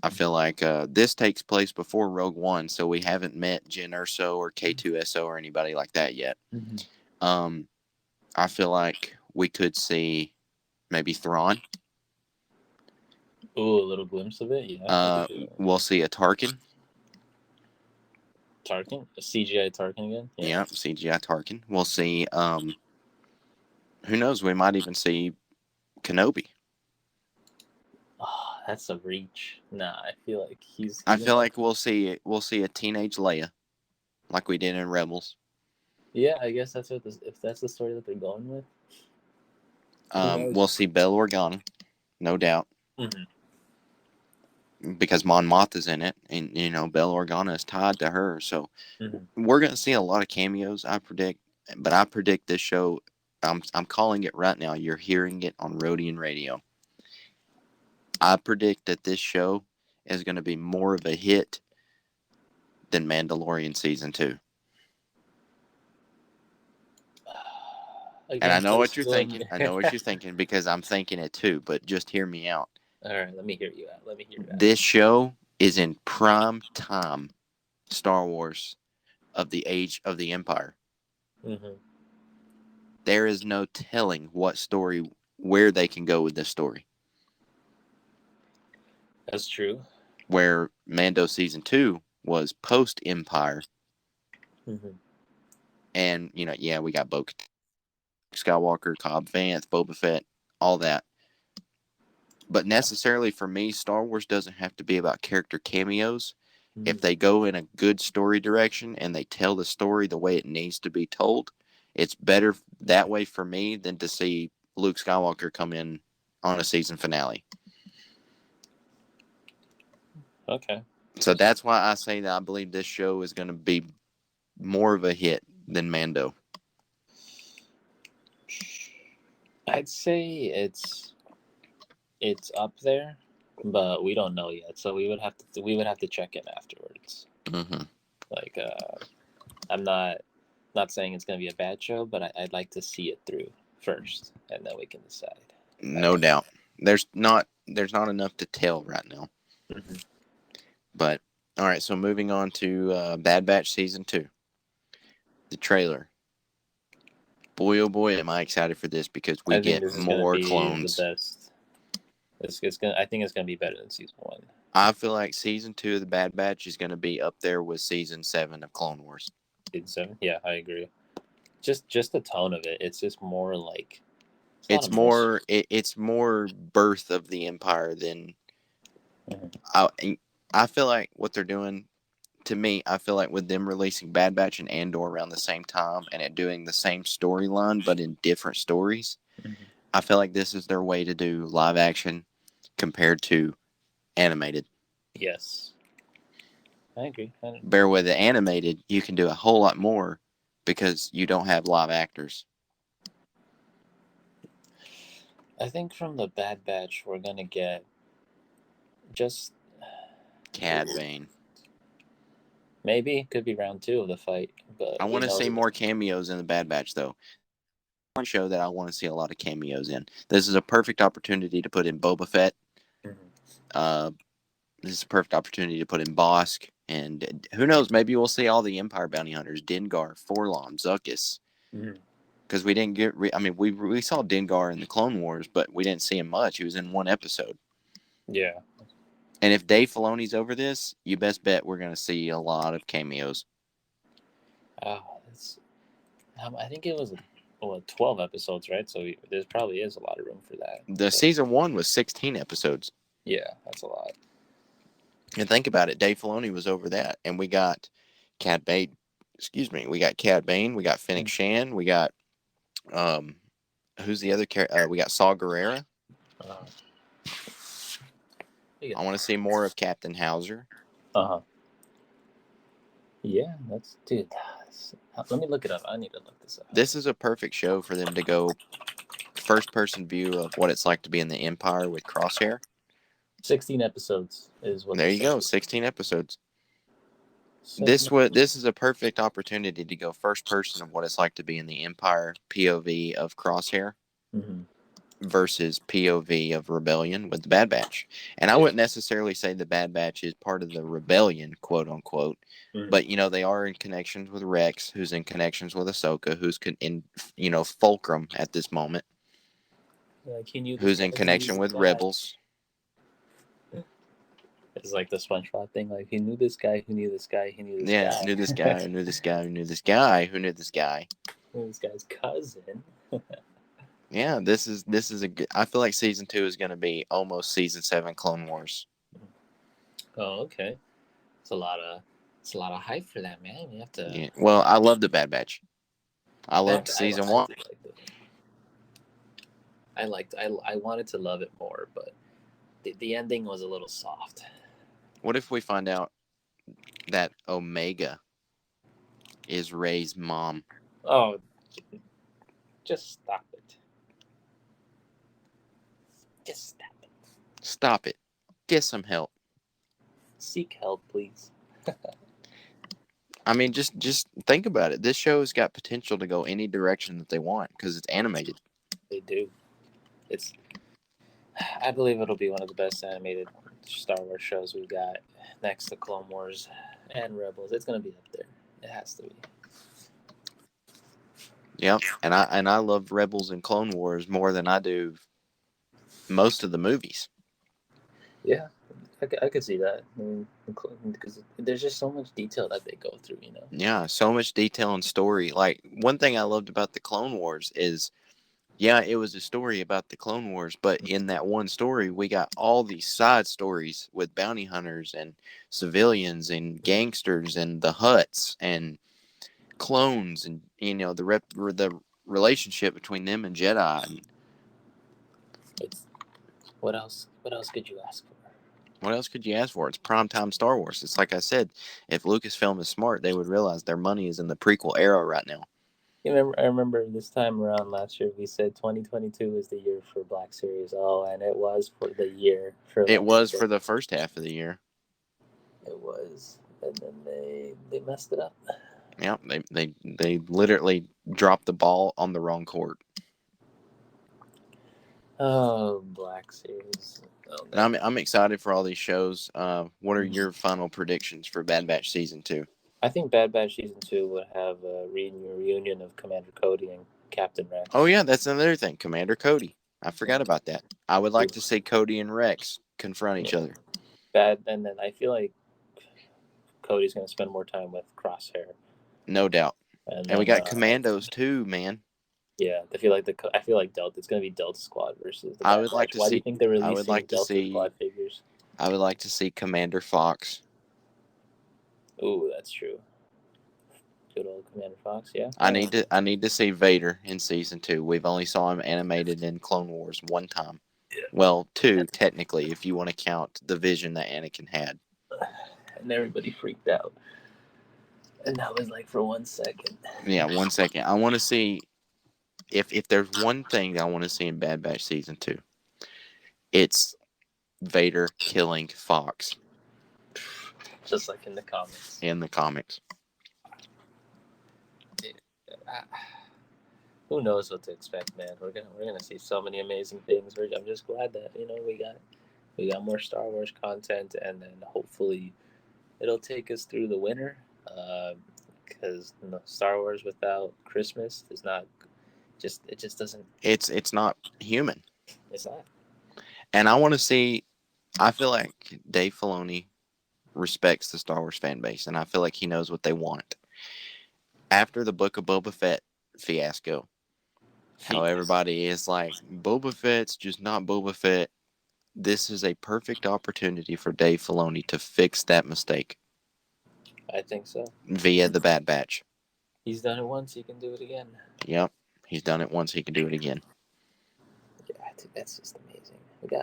I feel like this takes place before Rogue One, so we haven't met Jyn Erso or K2SO or anybody like that yet. Mm-hmm. Um, I feel like we could see maybe Thrawn. Ooh, a little glimpse of it. Yeah. We'll see a Tarkin. Tarkin, a CGI Tarkin again. Yeah, CGI Tarkin. We'll see. Who knows? We might even see Kenobi. Oh, that's a reach. Nah, I feel like he's. I feel like we'll see a teenage Leia, like we did in Rebels. Yeah, I guess that's if that's the story that they're going with. We'll see Bail Organa, no doubt. Mm-hmm. because Mon Mothma's in it, and Bail Organa is tied to her, so Mm-hmm. we're gonna see a lot of cameos, I predict. But I predict this show. I'm calling it right now. You're hearing it on Rodian Radio. I predict that this show is going to be more of a hit than Mandalorian season 2. And I Against know what those you're two. thinking. I know what you're thinking because I'm thinking it too. But just hear me out. All right, let me hear you out. Let me hear you out. This show is in prime time Star Wars of the age of the Empire. Mm-hmm. There is no telling where they can go with this story. That's true. Where Mando season 2 was post Empire, Mm-hmm. and we got Bo Skywalker, Cobb Vanth, Boba Fett, all that. But necessarily for me, Star Wars doesn't have to be about character cameos. Mm-hmm. If they go in a good story direction and they tell the story the way it needs to be told, it's better that way for me than to see Luke Skywalker come in on a season finale. Okay. So that's why I say that I believe this show is going to be more of a hit than Mando. I'd say it's up there, but we don't know yet. So we would have to check in afterwards. Mm-hmm. Like I'm not saying it's gonna be a bad show, but I'd like to see it through first, and then we can decide. No doubt. There's not enough to tell right now. Mm-hmm. But all right, so moving on to Bad Batch season 2, the trailer. Boy, oh boy, am I excited for this because we get more clones. The best. I think it's gonna be better than season 1. I feel like season 2 of the Bad Batch is going to be up there with season 7 of Clone Wars. Season 7, yeah, I agree. Just the tone of it. It's just more like it's more birth of the Empire than. Mm-hmm. I feel like what they're doing. To me, I feel like with them releasing Bad Batch and Andor around the same time and it doing the same storyline but in different stories, Mm-hmm. I feel like this is their way to do live action compared to animated. Yes, I agree. Bear with the animated, you can do a whole lot more because you don't have live actors. I think from the Bad Batch, we're gonna get just Cad Bane. Maybe it could be round 2 of the fight, but I want to see more cameos in the Bad Batch, though. One show that I want to see a lot of cameos in. This is a perfect opportunity to put in Boba Fett. Mm-hmm. This is a perfect opportunity to put in Bosk, and who knows? Maybe we'll see all the Empire bounty hunters: Dengar, Forlom, Zuckuss. Because we didn't get. We saw Dengar in the Clone Wars, but we didn't see him much. He was in one episode. Yeah. And if Dave Filoni's over this, you best bet we're going to see a lot of cameos. I think it was 12 episodes, right? So there probably is a lot of room for that. Season 1 was 16 episodes. Yeah, that's a lot. And think about it, Dave Filoni was over that, and we got Cad Bane. Excuse me, we got Cad Bane, we got Fennec Shan, we got who's the other character? We got Saw Gerrera. I want to see more of Captain Hauser. Yeah, dude. Let me look it up. I need to look this up. This is a perfect show for them to go first-person view of what it's like to be in the Empire with Crosshair. 16 episodes is what. There you go, 16 episodes. This is a perfect opportunity to go first person of what it's like to be in the Empire POV of Crosshair versus POV of Rebellion with the Bad Batch. And I wouldn't necessarily say the Bad Batch is part of the Rebellion, quote unquote, but they are in connections with Rex, who's in connections with Ahsoka, who's in Fulcrum at this moment, who's in connection with Rebels. It's like the SpongeBob thing. Like, he knew this guy, who knew this guy, he knew this guy. Yeah, knew this guy, who knew this guy, who knew this guy, who knew this guy. Knew this guy's cousin. Yeah, this is a good. I feel like season 2 is going to be almost season 7 Clone Wars. Oh, okay. It's a lot of hype for that, man. You have to. Yeah. Well, I love the Bad Batch. I loved season 1. I wanted to love it more, but the ending was a little soft. What if we find out that Omega is Rey's mom? Oh, just stop it. Just stop it. Stop it. Get some help. Seek help, please. I mean, just think about it. This show has got potential to go any direction that they want because it's animated. They do. I believe it'll be one of the best animated Star Wars shows we've got next to Clone Wars and Rebels. It's gonna be up there. It has to be. Yep, and I love Rebels and Clone Wars more than I do most of the movies. Yeah, I could see that. I mean, because there's just so much detail that they go through, Yeah, so much detail and story. Like, one thing I loved about the Clone Wars is, yeah, it was a story about the Clone Wars, but in that one story, we got all these side stories with bounty hunters and civilians and gangsters and the Hutts and clones and the relationship between them and Jedi. And It's what else? What else could you ask for? what else could you ask for? It's primetime Star Wars. It's like I said, if Lucasfilm is smart, they would realize their money is in the prequel era right now. I remember this time around last year we said 2022 is the year for Black Series. Oh, and it was for the year for. It was for the first half of the year. It was, and then they messed it up. Yeah, they literally dropped the ball on the wrong court. Oh, Black Series. Oh, And I'm excited for all these shows. What are your final predictions for Bad Batch Season 2? I think Bad Batch Season 2 would have a reunion of Commander Cody and Captain Rex. Oh, yeah, that's another thing. Commander Cody. I forgot about that. I would like to see Cody and Rex confront each other. And then I feel like Cody's going to spend more time with Crosshair. No doubt. And we got Commandos too, man. Yeah, I feel like Delta. It's going to be Delta Squad versus the I would like to Why see. do you think they're releasing I would like Delta to see Squad figures? I would like to see Commander Fox. Ooh, that's true. Good old Commander Fox, yeah. I need to see Vader in Season 2. We've only saw him animated in Clone Wars one time. Yeah. Well, two technically, if you want to count the vision that Anakin had. And everybody freaked out. And that was like for 1 second. Yeah, 1 second. I want to see if there's one thing I want to see in Bad Batch Season 2, it's Vader killing Fox. Just like in the comics. In the comics. Who knows what to expect, man? We're gonna see so many amazing things. I'm just glad that we got more Star Wars content, and then hopefully it'll take us through the winter. Because Star Wars without Christmas is not it just doesn't. It's not human. It's not. And I want to see. I feel like Dave Filoni respects the Star Wars fan base, and I feel like he knows what they want. After the Book of Boba Fett fiasco, how everybody is like, Boba Fett's just not Boba Fett. This is a perfect opportunity for Dave Filoni to fix that mistake. I think so. Via the Bad Batch. He's done it once, he can do it again. Yep. He's done it once, he can do it again. Yeah, I think that's just amazing.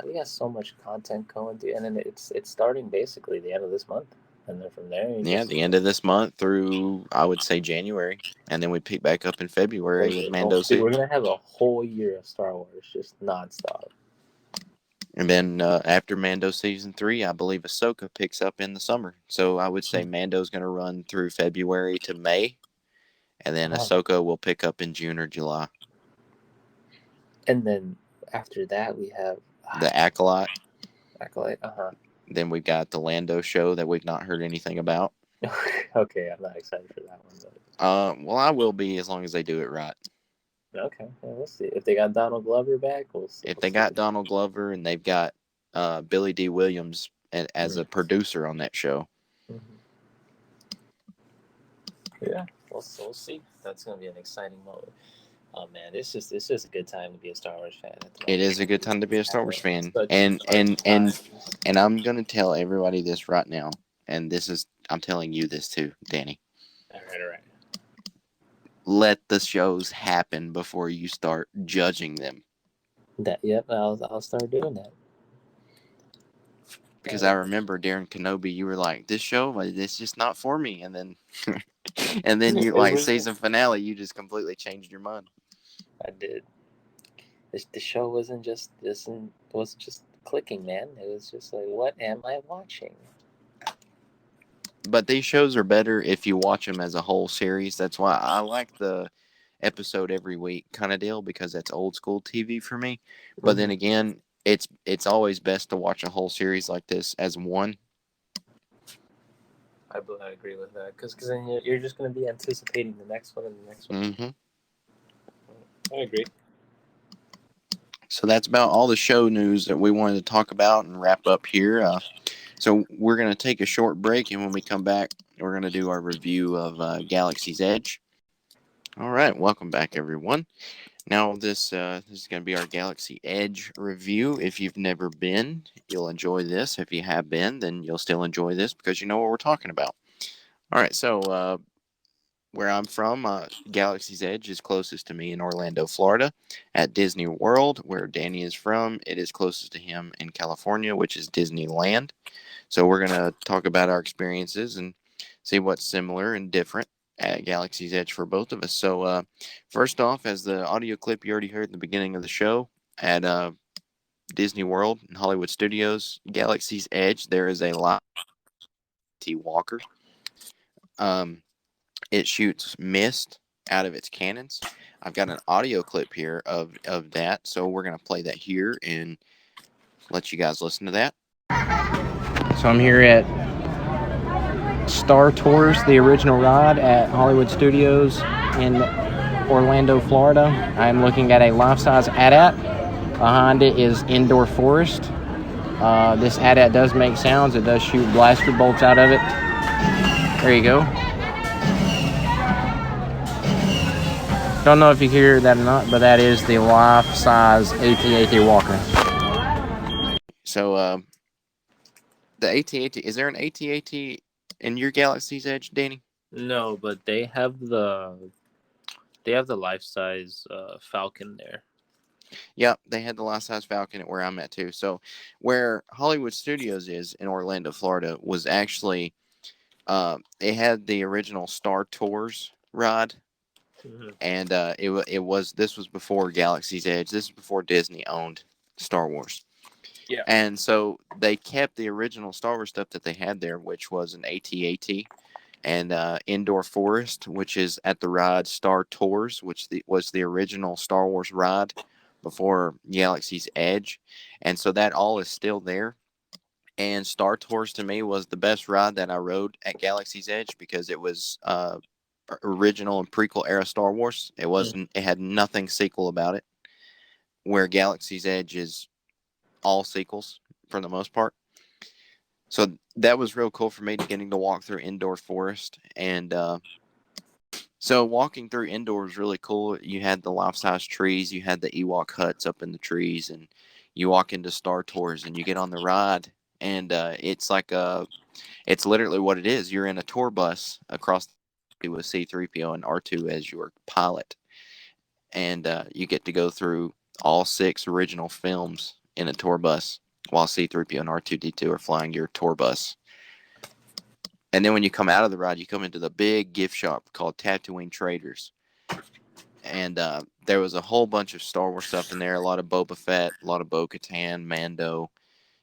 We got so much content going, dude, and then it's starting basically the end of this month. And then from there, the end of this month through, I would say, January. And then we pick back up in February with Mando season. We're going to have a whole year of Star Wars, just nonstop. And then after Mando Season 3, I believe Ahsoka picks up in the summer. So I would say Mando's going to run through February to May. And then Ahsoka will pick up in June or July. And then after that, we have... The Acolyte. Uh-huh. Then we've got the Lando show that we've not heard anything about. Okay, I'm not excited for that one. But... well, I will be as long as they do it right. Okay, yeah, we'll see. If they got Donald Glover back, we'll see. If they got Donald Glover and they've got Billy D. Williams as a producer on that show. Mm-hmm. Yeah, we'll see. That's going to be an exciting moment. Oh man, it's just a good time to be a Star Wars fan. It is a good time to be a Star Wars fan, and I'm gonna tell everybody this right now, and I'm telling you this too, Danny. All right. Let the shows happen before you start judging them. Yep, I'll start doing that. Because I remember during Kenobi, you were like, "This show, it's just not for me," and then, and then you It like was- season finale, you just completely changed your mind. I did. The show wasn't just clicking, man. It was just like, what am I watching? But these shows are better if you watch them as a whole series. That's why I like the episode every week kind of deal, because that's old school TV for me. But then again, it's always best to watch a whole series like this as one. I agree with that because then you're just going to be anticipating the next one and the next one. Mm-hmm. I agree. So that's about all the show news that we wanted to talk about and wrap up here. So we're going to take a short break, and when we come back, we're going to do our review of Galaxy's Edge. All right, welcome back, everyone. Now this is going to be our Galaxy Edge review. If you've never been, you'll enjoy this. If you have been, then you'll still enjoy this because you know what we're talking about. All right, so where I'm from, Galaxy's Edge is closest to me in Orlando, Florida, at Disney World. Where Danny is from, it is closest to him in California, which is Disneyland. So we're going to talk about our experiences and see what's similar and different at Galaxy's Edge for both of us. So first off, as the audio clip you already heard at the beginning of the show, at Disney World and Hollywood Studios, Galaxy's Edge, there is a live T Walker. It shoots mist out of its cannons. I've got an audio clip here of that, so we're going to play that here and let you guys listen to that. So I'm here at Star Tours, the original ride at Hollywood Studios in Orlando, Florida. I'm looking at a life-size AT-AT. Behind it is Indoor Forest. This AT-AT does make sounds. It does shoot blaster bolts out of it. There you go. Don't know if you hear that or not, but that is the life-size AT-AT Walker. So, the AT-AT, is there an AT-AT in your Galaxy's Edge, Danny? No, but they have the life-size Falcon there. Yep, they had the life-size Falcon at where I'm at too. So, where Hollywood Studios is in Orlando, Florida, was actually it had the original Star Tours ride. And this was before Galaxy's Edge. This is before Disney owned Star Wars. Yeah. And so they kept the original Star Wars stuff that they had there, which was an AT-AT and Indoor Forest, which is at the ride Star Tours, which was the original Star Wars ride before Galaxy's Edge. And so that all is still there. And Star Tours to me was the best ride that I rode at Galaxy's Edge because it was original and prequel era Star Wars. It wasn't. It had nothing sequel about it. Where Galaxy's Edge is all sequels for the most part. So that was real cool for me, getting to walk through Indoor Forest. And so walking through Indoor was really cool. You had the life-size trees. You had the Ewok huts up in the trees. And you walk into Star Tours and you get on the ride. And it's like it's literally what it is. You're in a tour bus across with C-3PO and R2 as your pilot. And you get to go through all 6 original films in a tour bus while C-3PO and R2-D2 are flying your tour bus. And then when you come out of the ride, you come into the big gift shop called Tatooine Traders. And there was a whole bunch of Star Wars stuff in there. A lot of Boba Fett, a lot of Bo-Katan, Mando.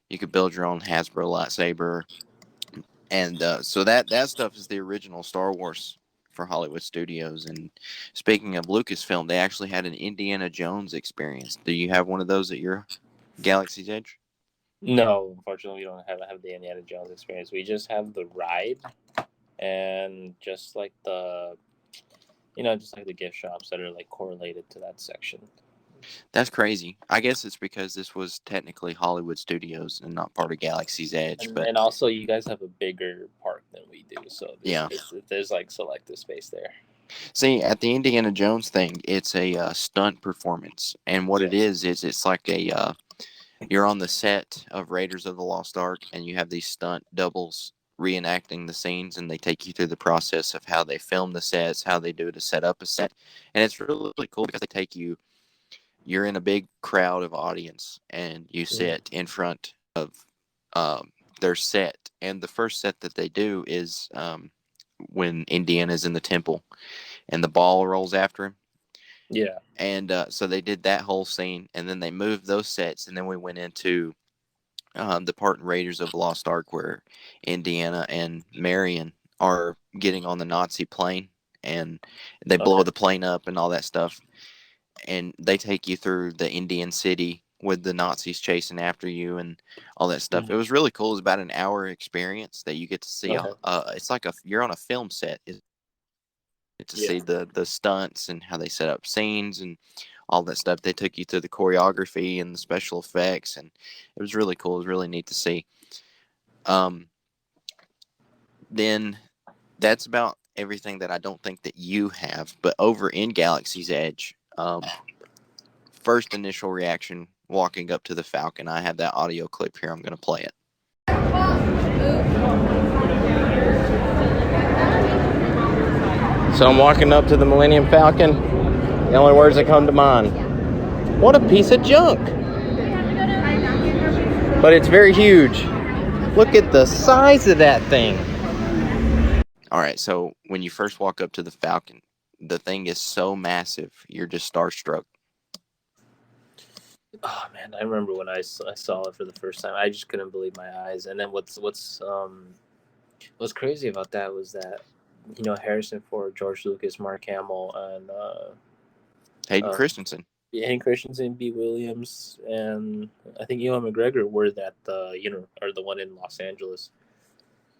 You could build your own Hasbro lightsaber. And so that stuff is the original Star Wars for Hollywood Studios. And speaking of Lucasfilm, they actually had an Indiana Jones experience. Do you have one of those at your Galaxy's Edge? No, unfortunately, we don't have the Indiana Jones experience. We just have the ride, and just like the gift shops that are like correlated to that section. That's crazy. I guess it's because this was technically Hollywood Studios and not part of Galaxy's Edge. And also, you guys have a bigger park than we do, so there's like selective space there. See, at the Indiana Jones thing, it's a stunt performance, and what it is it's like a you're on the set of Raiders of the Lost Ark, and you have these stunt doubles reenacting the scenes, and they take you through the process of how they film the sets, how they do to set up a set, and it's really, really cool because they take you. You're in a big crowd of audience, and you sit in front of their set. And the first set that they do is when Indiana's in the temple and the ball rolls after him. Yeah. And so they did that whole scene, and then they moved those sets, and then we went into the part in Raiders of the Lost Ark where Indiana and Marion are getting on the Nazi plane, and they blow the plane up and all that stuff. And they take you through the Indian city with the Nazis chasing after you and all that stuff. Mm-hmm. It was really cool. It was about an hour experience that you get to see. It's like you're on a film set. You get to see the stunts and how they set up scenes and all that stuff. They took you through the choreography and the special effects, and it was really cool. It was really neat to see. Then that's about everything that I don't think that you have. But over in Galaxy's Edge, first initial reaction walking up to the Falcon, I have that audio clip here. I'm going to play it. So I'm walking up to the Millennium Falcon. The only words that come to mind: what a piece of junk. But it's very huge. Look at the size of that thing. All right, so when you first walk up to the Falcon, the thing is so massive, you're just starstruck. Oh man, I remember when I saw it for the first time. I just couldn't believe my eyes. And then what's crazy about that was that, you know, Harrison Ford, George Lucas, Mark Hamill, and Hayden Christensen. Hayden Christensen, B. Williams, and I think Ewan McGregor were that or the one in Los Angeles.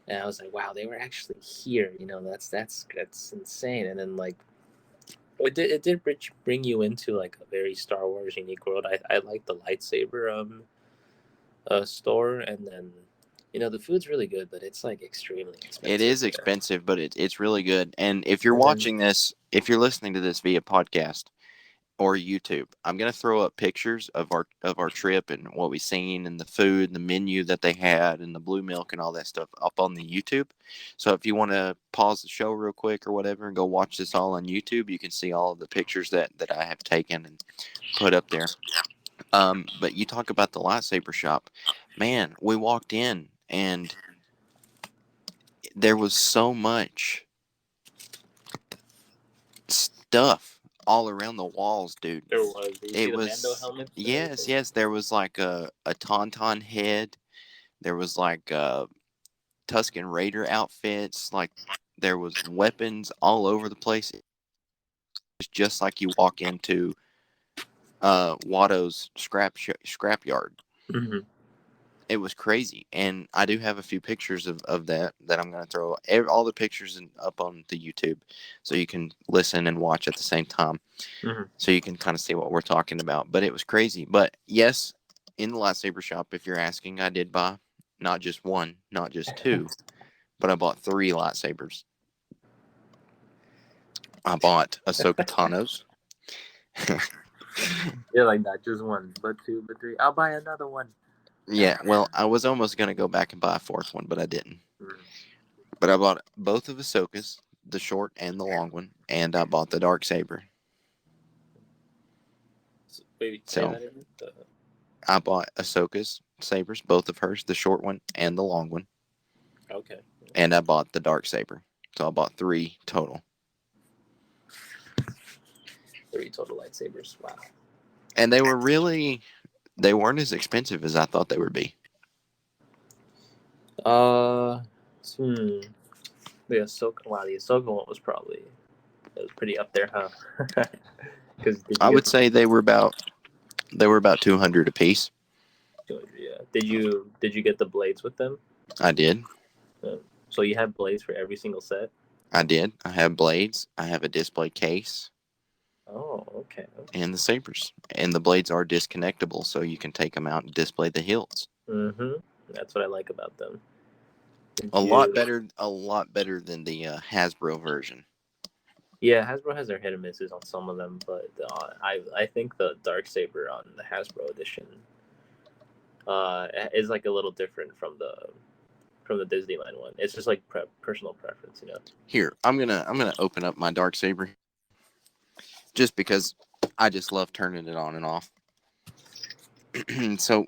And I was like, wow, they were actually here. You know, that's insane. And then like, it did bring you into like a very Star Wars unique world. I like the lightsaber store, and then, you know, the food's really good, but it's like extremely expensive. It is expensive, but it's really good. And if you're watching this, if you're listening to this via podcast or YouTube, I'm gonna throw up pictures of our trip and what we seen and the food and the menu that they had and the blue milk and all that stuff up on the YouTube. So if you want to pause the show real quick or whatever and go watch this all on YouTube, you can see all of the pictures that I have taken and put up there. But you talk about the lightsaber shop, man. We walked in and there was so much stuff all around the walls, dude. There was. Did you see the Mando helmet? Yes. There was like a Tauntaun head. There was like Tusken Raider outfits. Like there was weapons all over the place. It's just like you walk into Watto's scrap yard. Mm-hmm. It was crazy, and I do have a few pictures of that I'm going to throw all the pictures up on the YouTube, so you can listen and watch at the same time, so you can kind of see what we're talking about. But it was crazy. But yes, in the lightsaber shop, if you're asking, I did buy not just one, not just two, but I bought 3 lightsabers. I bought Ahsoka Tano's. Yeah, like not just one, but 2, but 3. I'll buy another one. Yeah, well, I was almost going to go back and buy a 4th one, but I didn't. But I bought both of Ahsoka's, the short and the long one, and I bought the dark saber. I bought Ahsoka's sabers, both of hers, the short one and the long one. Okay. And I bought the dark saber. So I bought 3 total. 3 total lightsabers. Wow. And they weren't as expensive as I thought they would be. The Ahsoka one was pretty up there, huh? I would say they were about 200 a piece. 200, yeah. Did you get the blades with them? I did. So you have blades for every single set? I did. I have blades. I have a display case. Oh, okay. And the sabers. And the blades are disconnectable, so you can take them out and display the hilts. Mm-hmm. That's what I like about them. A lot better than the Hasbro version. Yeah, Hasbro has their hit and misses on some of them, but I think the Darksaber on the Hasbro edition is like a little different from the Disneyland one. It's just like personal preference, you know. Here, I'm gonna open up my Darksaber, just because I just love turning it on and off. So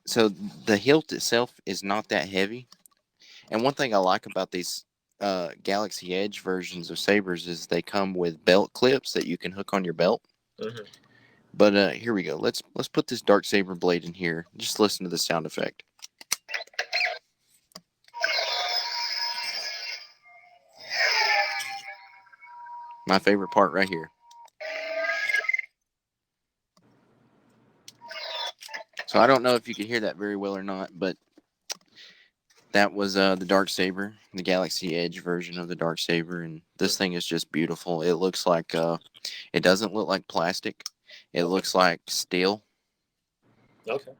So the hilt itself is not that heavy. And one thing I like about these Galaxy Edge versions of sabers is they come with belt clips that you can hook on your belt. Mm-hmm. But here we go. Let's put this dark saber blade in here. Just listen to the sound effect. My favorite part right here. So I don't know if you could hear that very well or not, but that was the dark saber, the Galaxy Edge version of the dark saber, and this thing is just beautiful. It looks like it doesn't look like plastic. It looks like steel. Okay.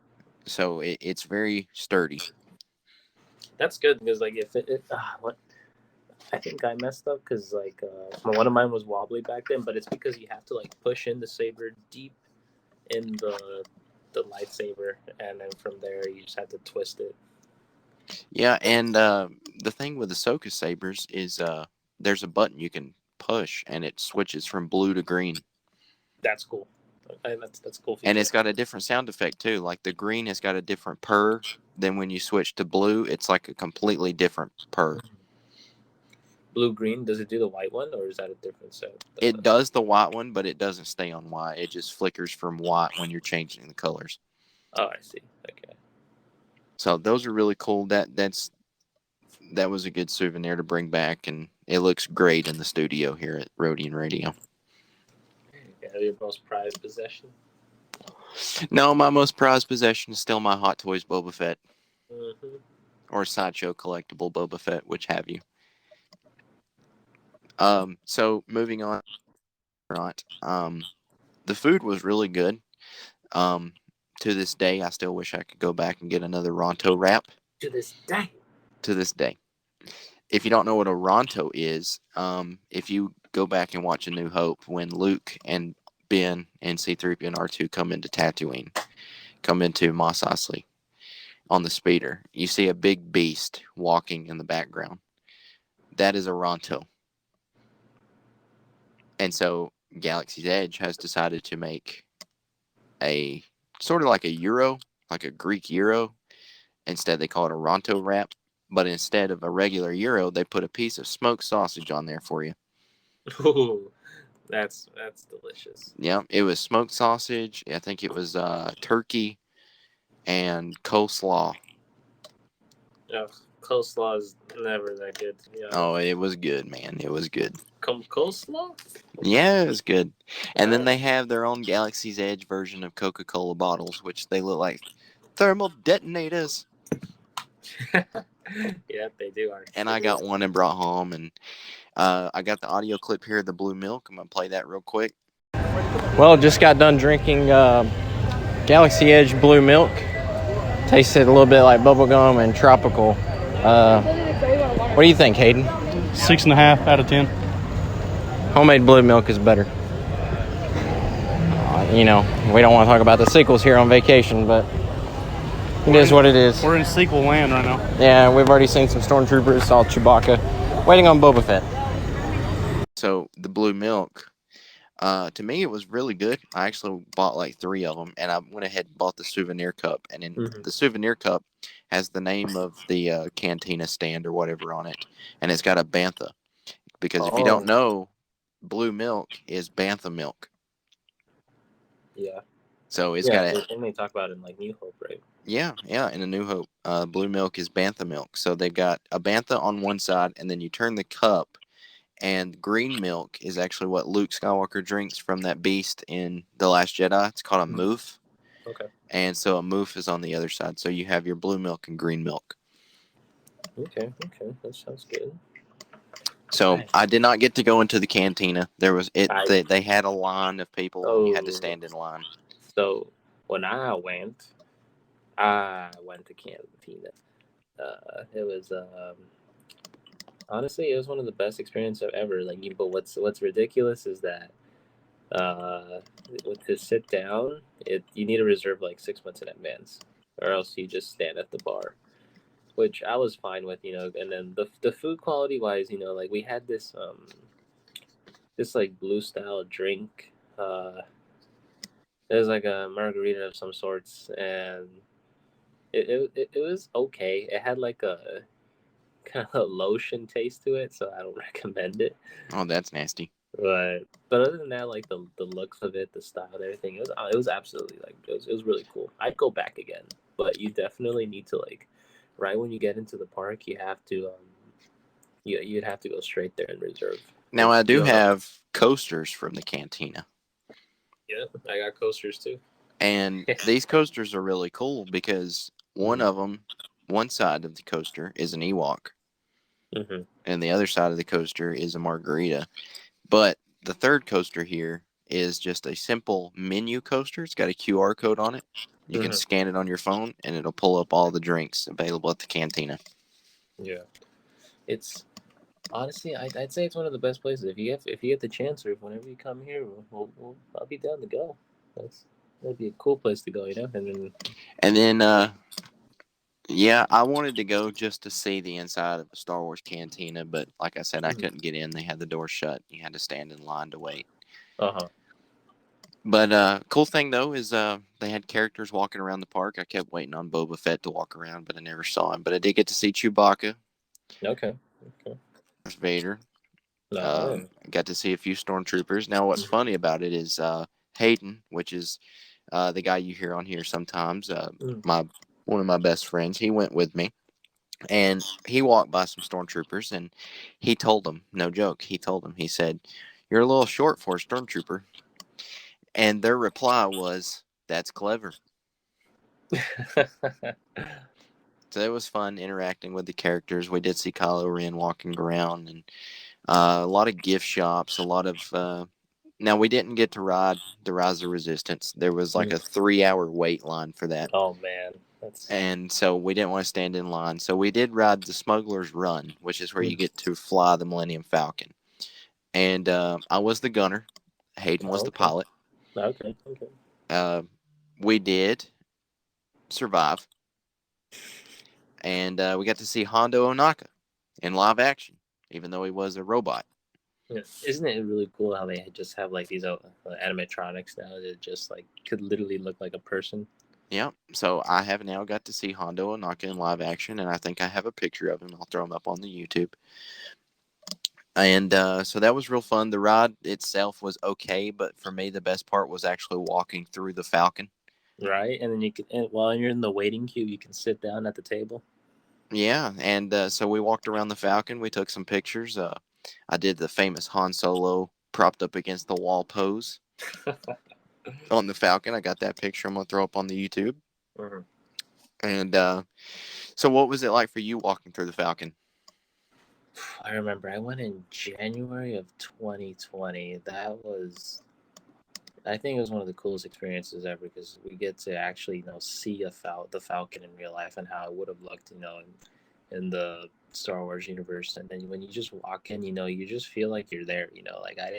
So it's very sturdy. That's good because like if what I think I messed up because like one of mine was wobbly back then, but it's because you have to like push in the saber deep in the lightsaber, and then from there you just have to twist it. Yeah, and the thing with the Ahsoka sabers is there's a button you can push, and it switches from blue to green. That's cool. That's cool feature. And it's got a different sound effect too. Like the green has got a different purr than when you switch to blue. It's like a completely different purr. Blue green, does it do the white one or is that a different set? It does the white one, but it doesn't stay on white. It just flickers from white when you're changing the colors. Oh, I see. Okay. So those are really cool. That was a good souvenir to bring back, and it looks great in the studio here at Rodian Radio. Yeah, your most prized possession. No, my most prized possession is still my Hot Toys Boba Fett. Mm-hmm. Or Sideshow collectible Boba Fett, which have you. So moving on, right? The food was really good. To this day, I still wish I could go back and get another Ronto wrap. To this day. To this day. If you don't know what a Ronto is, if you go back and watch A New Hope, when Luke and Ben and C-3PO and R2 come into Tatooine, come into Mos Eisley on the speeder, you see a big beast walking in the background. That is a Ronto. And so Galaxy's Edge has decided to make a sort of like a Euro, like a Greek Euro. Instead, they call it a Ronto wrap. But instead of a regular Euro, they put a piece of smoked sausage on there for you. Ooh, that's delicious. Yeah, it was smoked sausage. I think it was turkey and coleslaw. Oh, coleslaw is never that good. Yeah. Oh, it was good, man. It was good. Coleslaw? Yeah, it was good. And then they have their own Galaxy's Edge version of Coca-Cola bottles, which they look like thermal detonators. Yeah, they do. And I got one and brought home, and I got the audio clip here of the blue milk. I'm going to play that real quick. Well, just got done drinking Galaxy Edge blue milk. Tasted a little bit like bubblegum and tropical. What do you think, Hayden? 6.5 out of 10. Homemade blue milk is better. We don't want to talk about the sequels here on vacation, but it is what it is. We're in sequel land right now. Yeah, we've already seen some stormtroopers, saw Chewbacca, waiting on Boba Fett. So the blue milk, to me, it was really good. I actually bought like 3 of them, and I went ahead and bought the souvenir cup. And in the souvenir cup has the name of the cantina stand or whatever on it, and it's got a bantha. Because if you don't know, blue milk is bantha milk. Yeah. So it's got it. And they talk about it in like New Hope, right? Yeah, in A New Hope, blue milk is bantha milk. So they've got a bantha on one side, and then you turn the cup, and green milk is actually what Luke Skywalker drinks from that beast in The Last Jedi. It's called a moof. Okay. And so a moof is on the other side. So you have your blue milk and green milk. Okay, that sounds good. So I did not get to go into the cantina. They had a line of people, and you had to stand in line. So when I went to cantina. It was honestly, it was one of the best experiences ever. Like, but what's ridiculous is that to sit down, you need to reserve like 6 months in advance, or else you just stand at the bar, which I was fine with, And then the food quality wise, like we had this like blue style drink. It was like a margarita of some sorts, and it was okay. It had like a kind of lotion taste to it, so I don't recommend it. Oh, that's nasty. But other than that, like the looks of it, the style, and everything, it was absolutely like it was really cool. I'd go back again, but you definitely need to like right when you get into the park, you have to you'd have to go straight there and reserve. Now, I You do don't have. have coasters from the cantina. Yeah, I got coasters too. And these coasters are really cool because one of them, one side of the coaster is an Ewok, Mm-hmm. and the other side of the coaster is a margarita. But the third coaster here is just a simple menu coaster. It's got a QR code on it. You can Mm-hmm. scan it on your phone, and it'll pull up all the drinks available at the cantina. Yeah, it's honestly, I'd say it's one of the best places. If you get the chance, or if whenever you come here, I'll be down to go. That'd be a cool place to go, you know. And then, yeah, I wanted to go just to see the inside of a Star Wars cantina, but like I said, I couldn't get in. They had the door shut. You had to stand in line to wait. Uh-huh. But cool thing though is they had characters walking around the park. I kept waiting on Boba Fett to walk around, but I never saw him. But I did get to see Chewbacca, Okay. Okay. Darth Vader. No. Got to see a few stormtroopers. Now, what's funny about it is Hayden, which is the guy you hear on here sometimes. My one of my best friends. He went with me, and he walked by some stormtroopers, and he told them, no joke. He told them, he said, "You're a little short for a stormtrooper," and their reply was, "That's clever." So it was fun interacting with the characters. We did see Kylo Ren walking around, and a lot of gift shops, a lot of. Now, we didn't get to ride the Rise of Resistance. There was like a 3-hour wait line for that. Oh man, that's. And so we didn't want to stand in line. So we did ride the Smugglers Run, which is where you get to fly the Millennium Falcon. And I was the gunner. Hayden was the Okay. pilot. Okay. Okay. We did survive. And we got to see Hondo Onaka in live action, even though he was a robot. Yeah. Isn't it really cool how they just have like these animatronics now that just like could literally look like a person? Yeah, so I have now got to see Hondo Onaka in live action, and I think I have a picture of him. I'll throw him up on the YouTube. And so that was real fun. The ride itself was okay, but for me, the best part was actually walking through the Falcon. Right, and then while you're in the waiting queue, you can sit down at the table. Yeah, and so we walked around the Falcon. We took some pictures. I did the famous Han Solo propped up against the wall pose on the Falcon. I got that picture. I'm going to throw up on the YouTube. Mm-hmm. And so what was it like for you walking through the Falcon? I remember I went in January of 2020. I think it was one of the coolest experiences ever because we get to actually, see the Falcon in real life and how it would have looked, in the Star Wars universe. And then when you just walk in, you just feel like you're there. Like I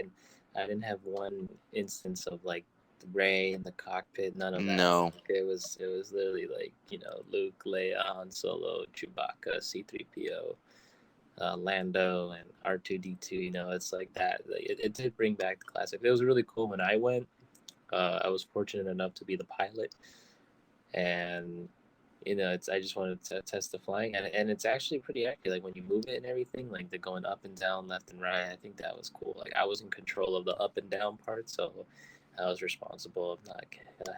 didn't have one instance of like Rey in the cockpit. None of that. No. Like, it was literally like Luke, Leia, Han Solo, Chewbacca, C-3PO. Lando and R2D2, it's like that. Like, it did bring back the classic. It was really cool when I went. I was fortunate enough to be the pilot, and I just wanted to test the flying, and it's actually pretty accurate. Like when you move it and everything, like the going up and down, left and right. I think that was cool. Like I was in control of the up and down part, so I was responsible of not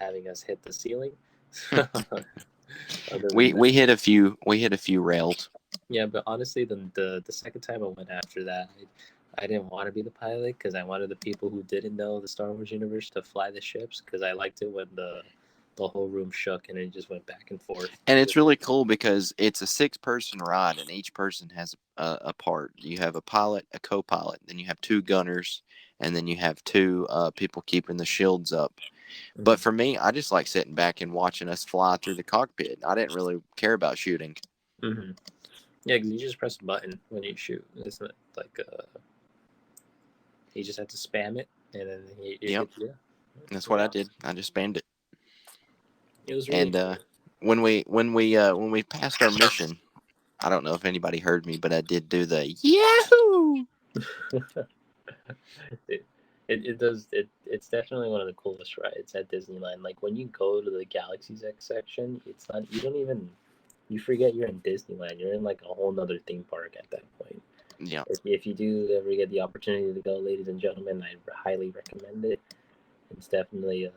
having us hit the ceiling. we hit a few rails. Yeah, but honestly, the second time I went after that, I didn't want to be the pilot because I wanted the people who didn't know the Star Wars universe to fly the ships because I liked it when the whole room shook and it just went back and forth. And it's really cool because it's a 6-person ride, and each person has a part. You have a pilot, a co-pilot, then you have 2 gunners, and then you have 2 people keeping the shields up. Mm-hmm. But for me, I just like sitting back and watching us fly through the cockpit. I didn't really care about shooting. Mm-hmm. Yeah, because you just press a button when you shoot. It's not like you just have to spam it, and then yep. That's what I did. I just spammed it. It was really cool. when we passed our mission, I don't know if anybody heard me, but I did do the Yahoo. It it's definitely one of the coolest rides at Disneyland. Like when you go to the Galaxy's Edge section, it's not you don't even you forget you're in Disneyland. You're in like a whole nother theme park at that point. Yeah. If you do ever get the opportunity to go, ladies and gentlemen, I highly recommend it. It's definitely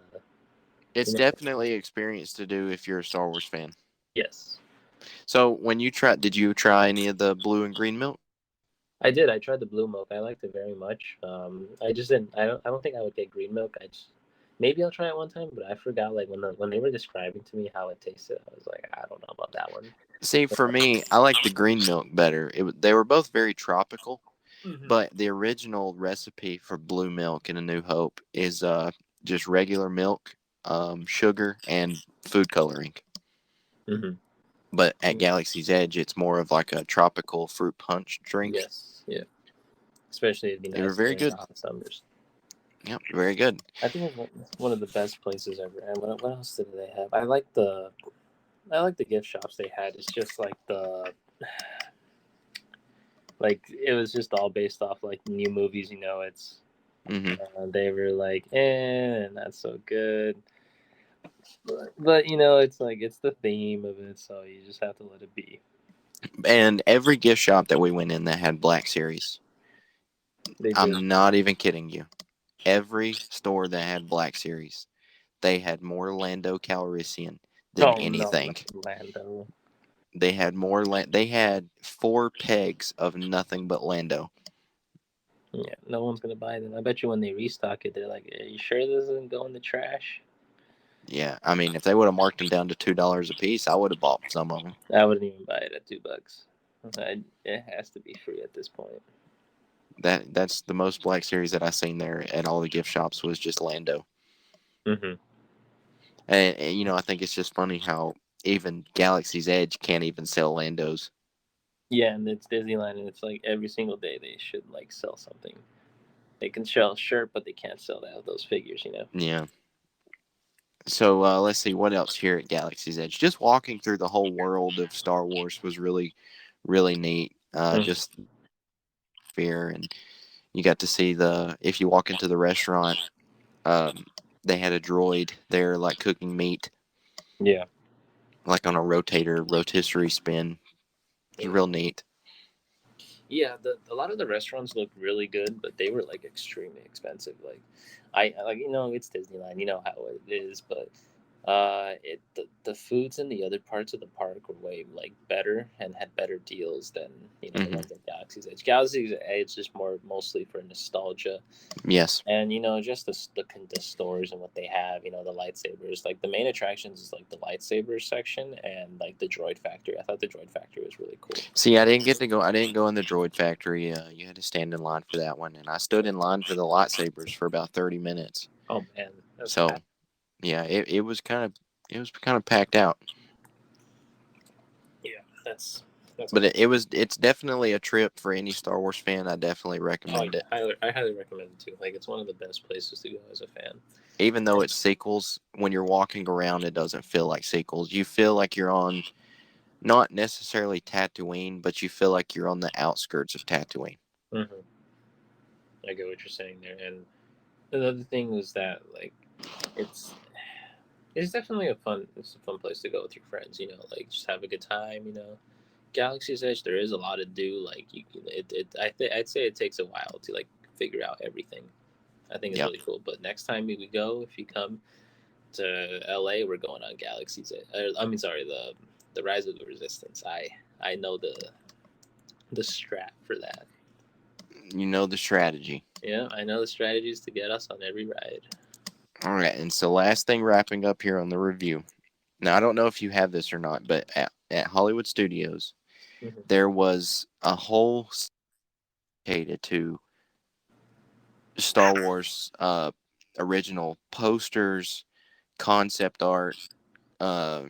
It's you know, definitely an experience to do if you're a Star Wars fan. yes. So when did you try any of the blue and green milk? I did. I tried the blue milk. I liked it very much. I just didn't. I don't think I would get green milk. I just maybe I'll try it one time, but I forgot. Like when they were describing to me how it tasted, I was like, I don't know about that one. See, for me, I like the green milk better. They were both very tropical, Mm-hmm. but the original recipe for blue milk in A New Hope is just regular milk, sugar, and food coloring. Mm-hmm. But at Galaxy's Edge, it's more of like a tropical fruit punch drink. Yes. Yeah. Especially it'd be They were nice very during the good. hot summers. Yep, very good. I think it's one of the best places ever. And what else did they have? I like the gift shops they had. It's just like like it was just all based off like new movies. You know, it's Hmm. they were like, not so good. But you know, it's like it's the theme of it, so you just have to let it be. And every gift shop that we went in that had Black Series, They do. I'm not even kidding you. Every store that had Black Series, they had more Lando Calrissian than Oh no, anything. not Lando. They had more. They had 4 pegs of nothing but Lando. Yeah, no one's gonna buy them. I bet you when they restock it, they're like, "Are you sure this isn't going in the trash?" Yeah, I mean, if they would have marked them down to $2 a piece, I would have bought some of them. I wouldn't even buy it at $2. It has to be free at this point. That's the most Black Series that I seen there at all the gift shops was just Lando. Mm-hmm. And you know, I think it's just funny how even Galaxy's Edge can't even sell Landos. Yeah, and it's Disneyland, and it's like every single day they should like sell something. They can sell a shirt, but they can't sell those figures. You know. Yeah. So let's see what else here at Galaxy's Edge. Just walking through the whole world of Star Wars was really, really neat. Mm-hmm. Just fear, and you got to see if you walk into the restaurant, um, they had a droid there like cooking meat, Yeah. like on a rotisserie spin. It's real neat. Yeah, a lot of the restaurants looked really good, but they were like extremely expensive. Like, I like it's Disneyland, you know how it is, but the foods in the other parts of the park were way like better and had better deals than the Hmm. ones at Galaxy's Edge. Galaxy's Edge is mostly for nostalgia. Yes. And just the stores and what they have, the lightsabers. Like the main attractions is like the lightsaber section and like the droid factory. I thought the droid factory was really cool. See, I didn't get to go. I didn't go in the droid factory. You had to stand in line for that one, and I stood in line for the lightsabers for about 30 minutes. Oh man, that's So yeah, it was kind of packed out. yeah, that's But it's definitely a trip for any Star Wars fan. I definitely oh recommend yeah, it. I highly recommend it too. Like it's one of the best places to go as a fan. Even though it's sequels, when you're walking around, it doesn't feel like sequels. You feel like you're on not necessarily Tatooine, but you feel like you're on the outskirts of Tatooine. Mm-hmm. I get what you're saying there. And another thing is that like it's it's definitely a fun place to go with your friends. Like just have a good time. Galaxy's Edge, there is a lot to do. Like I'd say it takes a while to like figure out everything. I think it's Yep. really cool. But next time we go, if you come to LA, we're going on Galaxy's Edge. I mean, sorry, the Rise of the Resistance. I know the strat for that. You know the strategy. Yeah, I know the strategies to get us on every ride. All right, and so last thing wrapping up here on the review. Now I don't know if you have this or not, but at Hollywood Studios, Mm-hmm. there was a whole dedicated to Star Wars original posters, concept art, uh,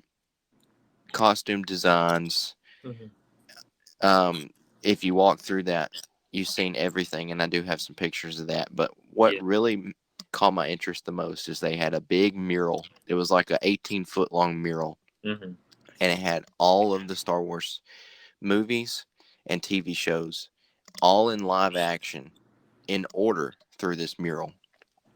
costume designs. Mm-hmm. Um, if you walk through that, you've seen everything, and I do have some pictures of that. But what Yeah. really caught my interest the most is they had a big mural. It was like a 18-foot long mural, Mm-hmm. and it had all of the Star Wars movies and TV shows all in live action in order through this mural.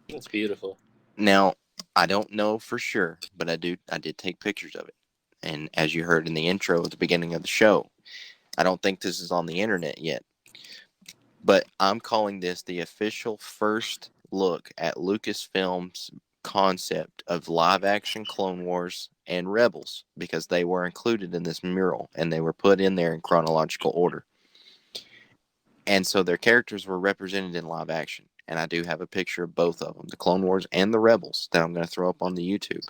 It's beautiful. Now, I don't know for sure, but I did take pictures of it. And as you heard in the intro at the beginning of the show, I don't think this is on the internet yet. But I'm calling this the official first look at Lucasfilm's concept of live action Clone Wars and Rebels, because they were included in this mural and they were put in there in chronological order. And so their characters were represented in live action. And I do have a picture of both of them, the Clone Wars and the Rebels, that I'm going to throw up on the YouTube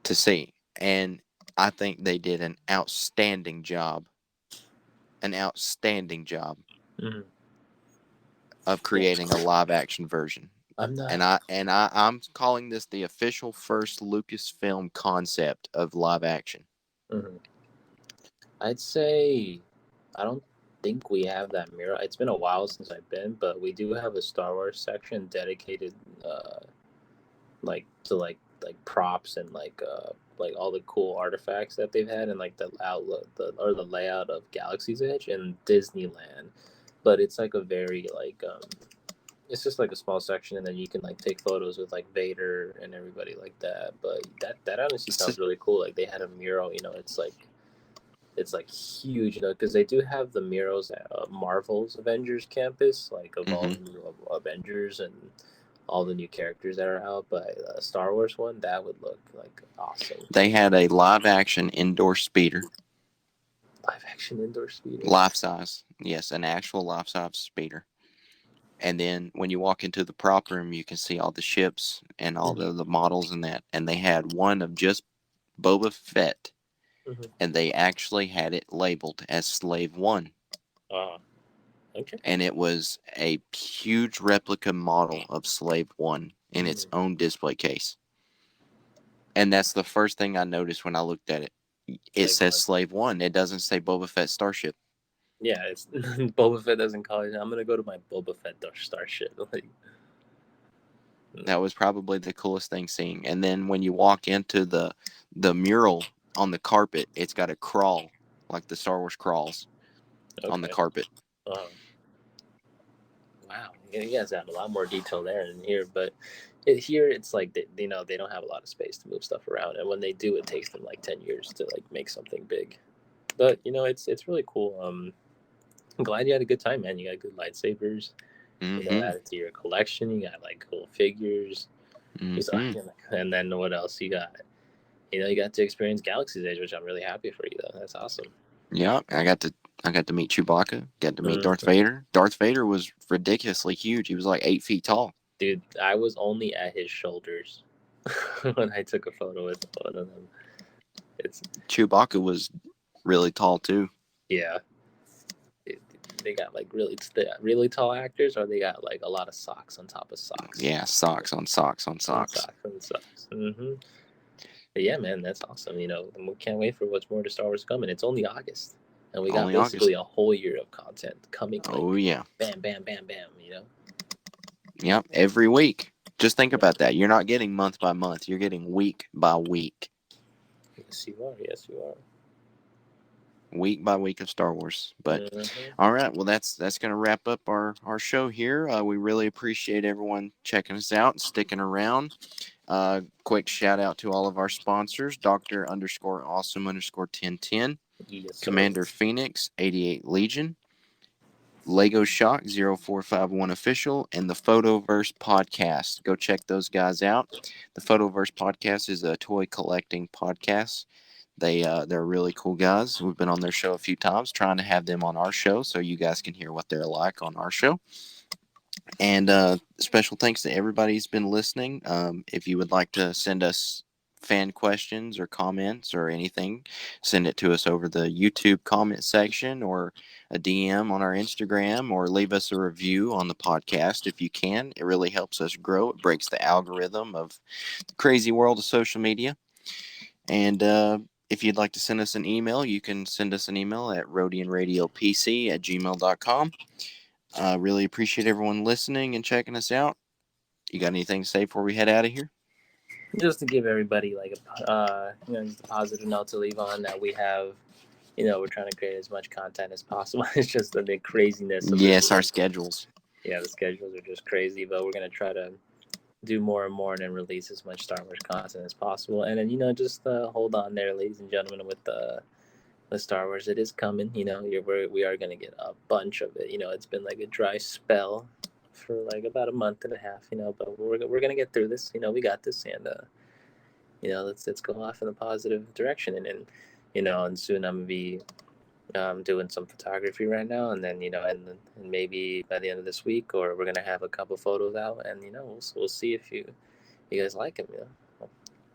to see. And I think they did an outstanding job. Mm-hmm. Of creating a live action version. I'm not. I'm calling this the official first Lucasfilm concept of live action. Mm-hmm. I'd say I don't think we have that mural. It's been a while since I've been, but we do have a Star Wars section dedicated, like props and like all the cool artifacts that they've had, and like the outlook, the layout of Galaxy's Edge and Disneyland. But it's like a very like it's just like a small section, and then you can like take photos with like Vader and everybody like that. But that honestly sounds really cool. Like they had a mural, it's like huge, because they do have the murals at Marvel's Avengers campus, like of all the new Avengers and all the new characters that are out. But a Star Wars one, that would look like awesome. They had a live action indoor speeder. Live action indoor speeder. Life size. Yes, an actual life size speeder. And then when you walk into the prop room, you can see all the ships and all the models and that. And they had one of just Boba Fett. And they actually had it labeled as Slave One. Okay. And it was a huge replica model of Slave One in its own display case. And that's the first thing I noticed when I looked at it. It says Slave One. It doesn't say Boba Fett Starship. Yeah, it's Boba Fett doesn't call it. I'm gonna go to my Boba Fett Starship. Like, that was probably the coolest thing seeing. And then when you walk into the mural on the carpet, it's got a crawl, like the Star Wars crawls on the carpet. Wow, you guys have a lot more detail there than here, but here it's like they don't have a lot of space to move stuff around, and when they do, it takes them like 10 years to like make something big. But it's really cool. I'm glad you had a good time, man. You got good lightsabers. Added to your collection. You got like cool figures. And then what else you got? You got to experience Galaxy's Edge, which I'm really happy for you though. That's awesome. Yeah, I got to meet Chewbacca. Got to meet Darth Vader. Darth Vader was ridiculously huge. He was like 8 feet tall. Dude, I was only at his shoulders when I took a photo with one of them. Chewbacca was really tall too. Yeah. They got like really tall actors, or they got like a lot of socks on top of socks. Yeah, socks on socks on socks. But yeah, man, that's awesome. We can't wait for what's more to Star Wars coming. It's only August, and we got basically a whole year of content coming. Yeah. Bam, bam, bam, bam. Yep, every week. Just think about that. You're not getting month by month. You're getting week by week. Yes, you are. Week by week of Star Wars. But all right, well that's gonna wrap up our show here. We really appreciate everyone checking us out and sticking around. Quick shout out to all of our sponsors: Dr_Awesome_1010, Commander Phoenix 88 Legion, Lego Shock 0451 Official, and the Photoverse Podcast. Go check those guys out. The Photoverse Podcast is a toy collecting podcast. They're really cool guys. We've been on their show a few times, trying to have them on our show so you guys can hear what they're like on our show. And special thanks to everybody who's been listening. If you would like to send us fan questions or comments or anything, send it to us over the YouTube comment section or a DM on our Instagram, or leave us a review on the podcast if you can. It really helps us grow. It breaks the algorithm of the crazy world of social media. And if you'd like to send us an email, you can send us an email at rodianradiopc@gmail.com. Really appreciate everyone listening and checking us out. You got anything to say before we head out of here? Just to give everybody like just a positive note to leave on, that we have, we're trying to create as much content as possible. It's just the big craziness of our schedules. Yeah, the schedules are just crazy, but we're gonna try to do more and more and then release as much Star Wars content as possible. And then just hold on there, ladies and gentlemen, with Star Wars. It is coming. We are gonna get a bunch of it. It's been like a dry spell for like about a month and a half. But we're gonna get through this. We got this, and let's go off in a positive direction. And soon I'm gonna be doing some photography right now, and then and maybe by the end of this week, or we're gonna have a couple photos out, and we'll see if you guys like them.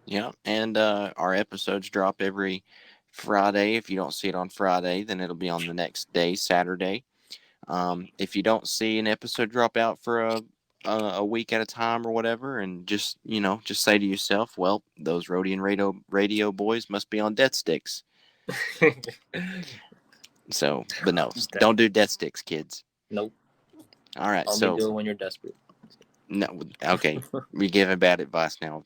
Yeah, and our episodes drop every Friday. If you don't see it on Friday, then it'll be on the next day, Saturday. If you don't see an episode drop out for a week at a time or whatever, and just say to yourself, well, those Rodian radio boys must be on death sticks. So, but no, don't do death sticks, kids. Nope. All right, Only do it when you're desperate. No, okay, we're giving bad advice now.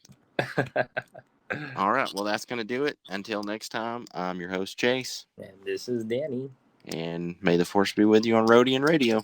All right, well, that's going to do it. Until next time, I'm your host, Chase. And this is Danny. And may the force be with you on Rodian Radio.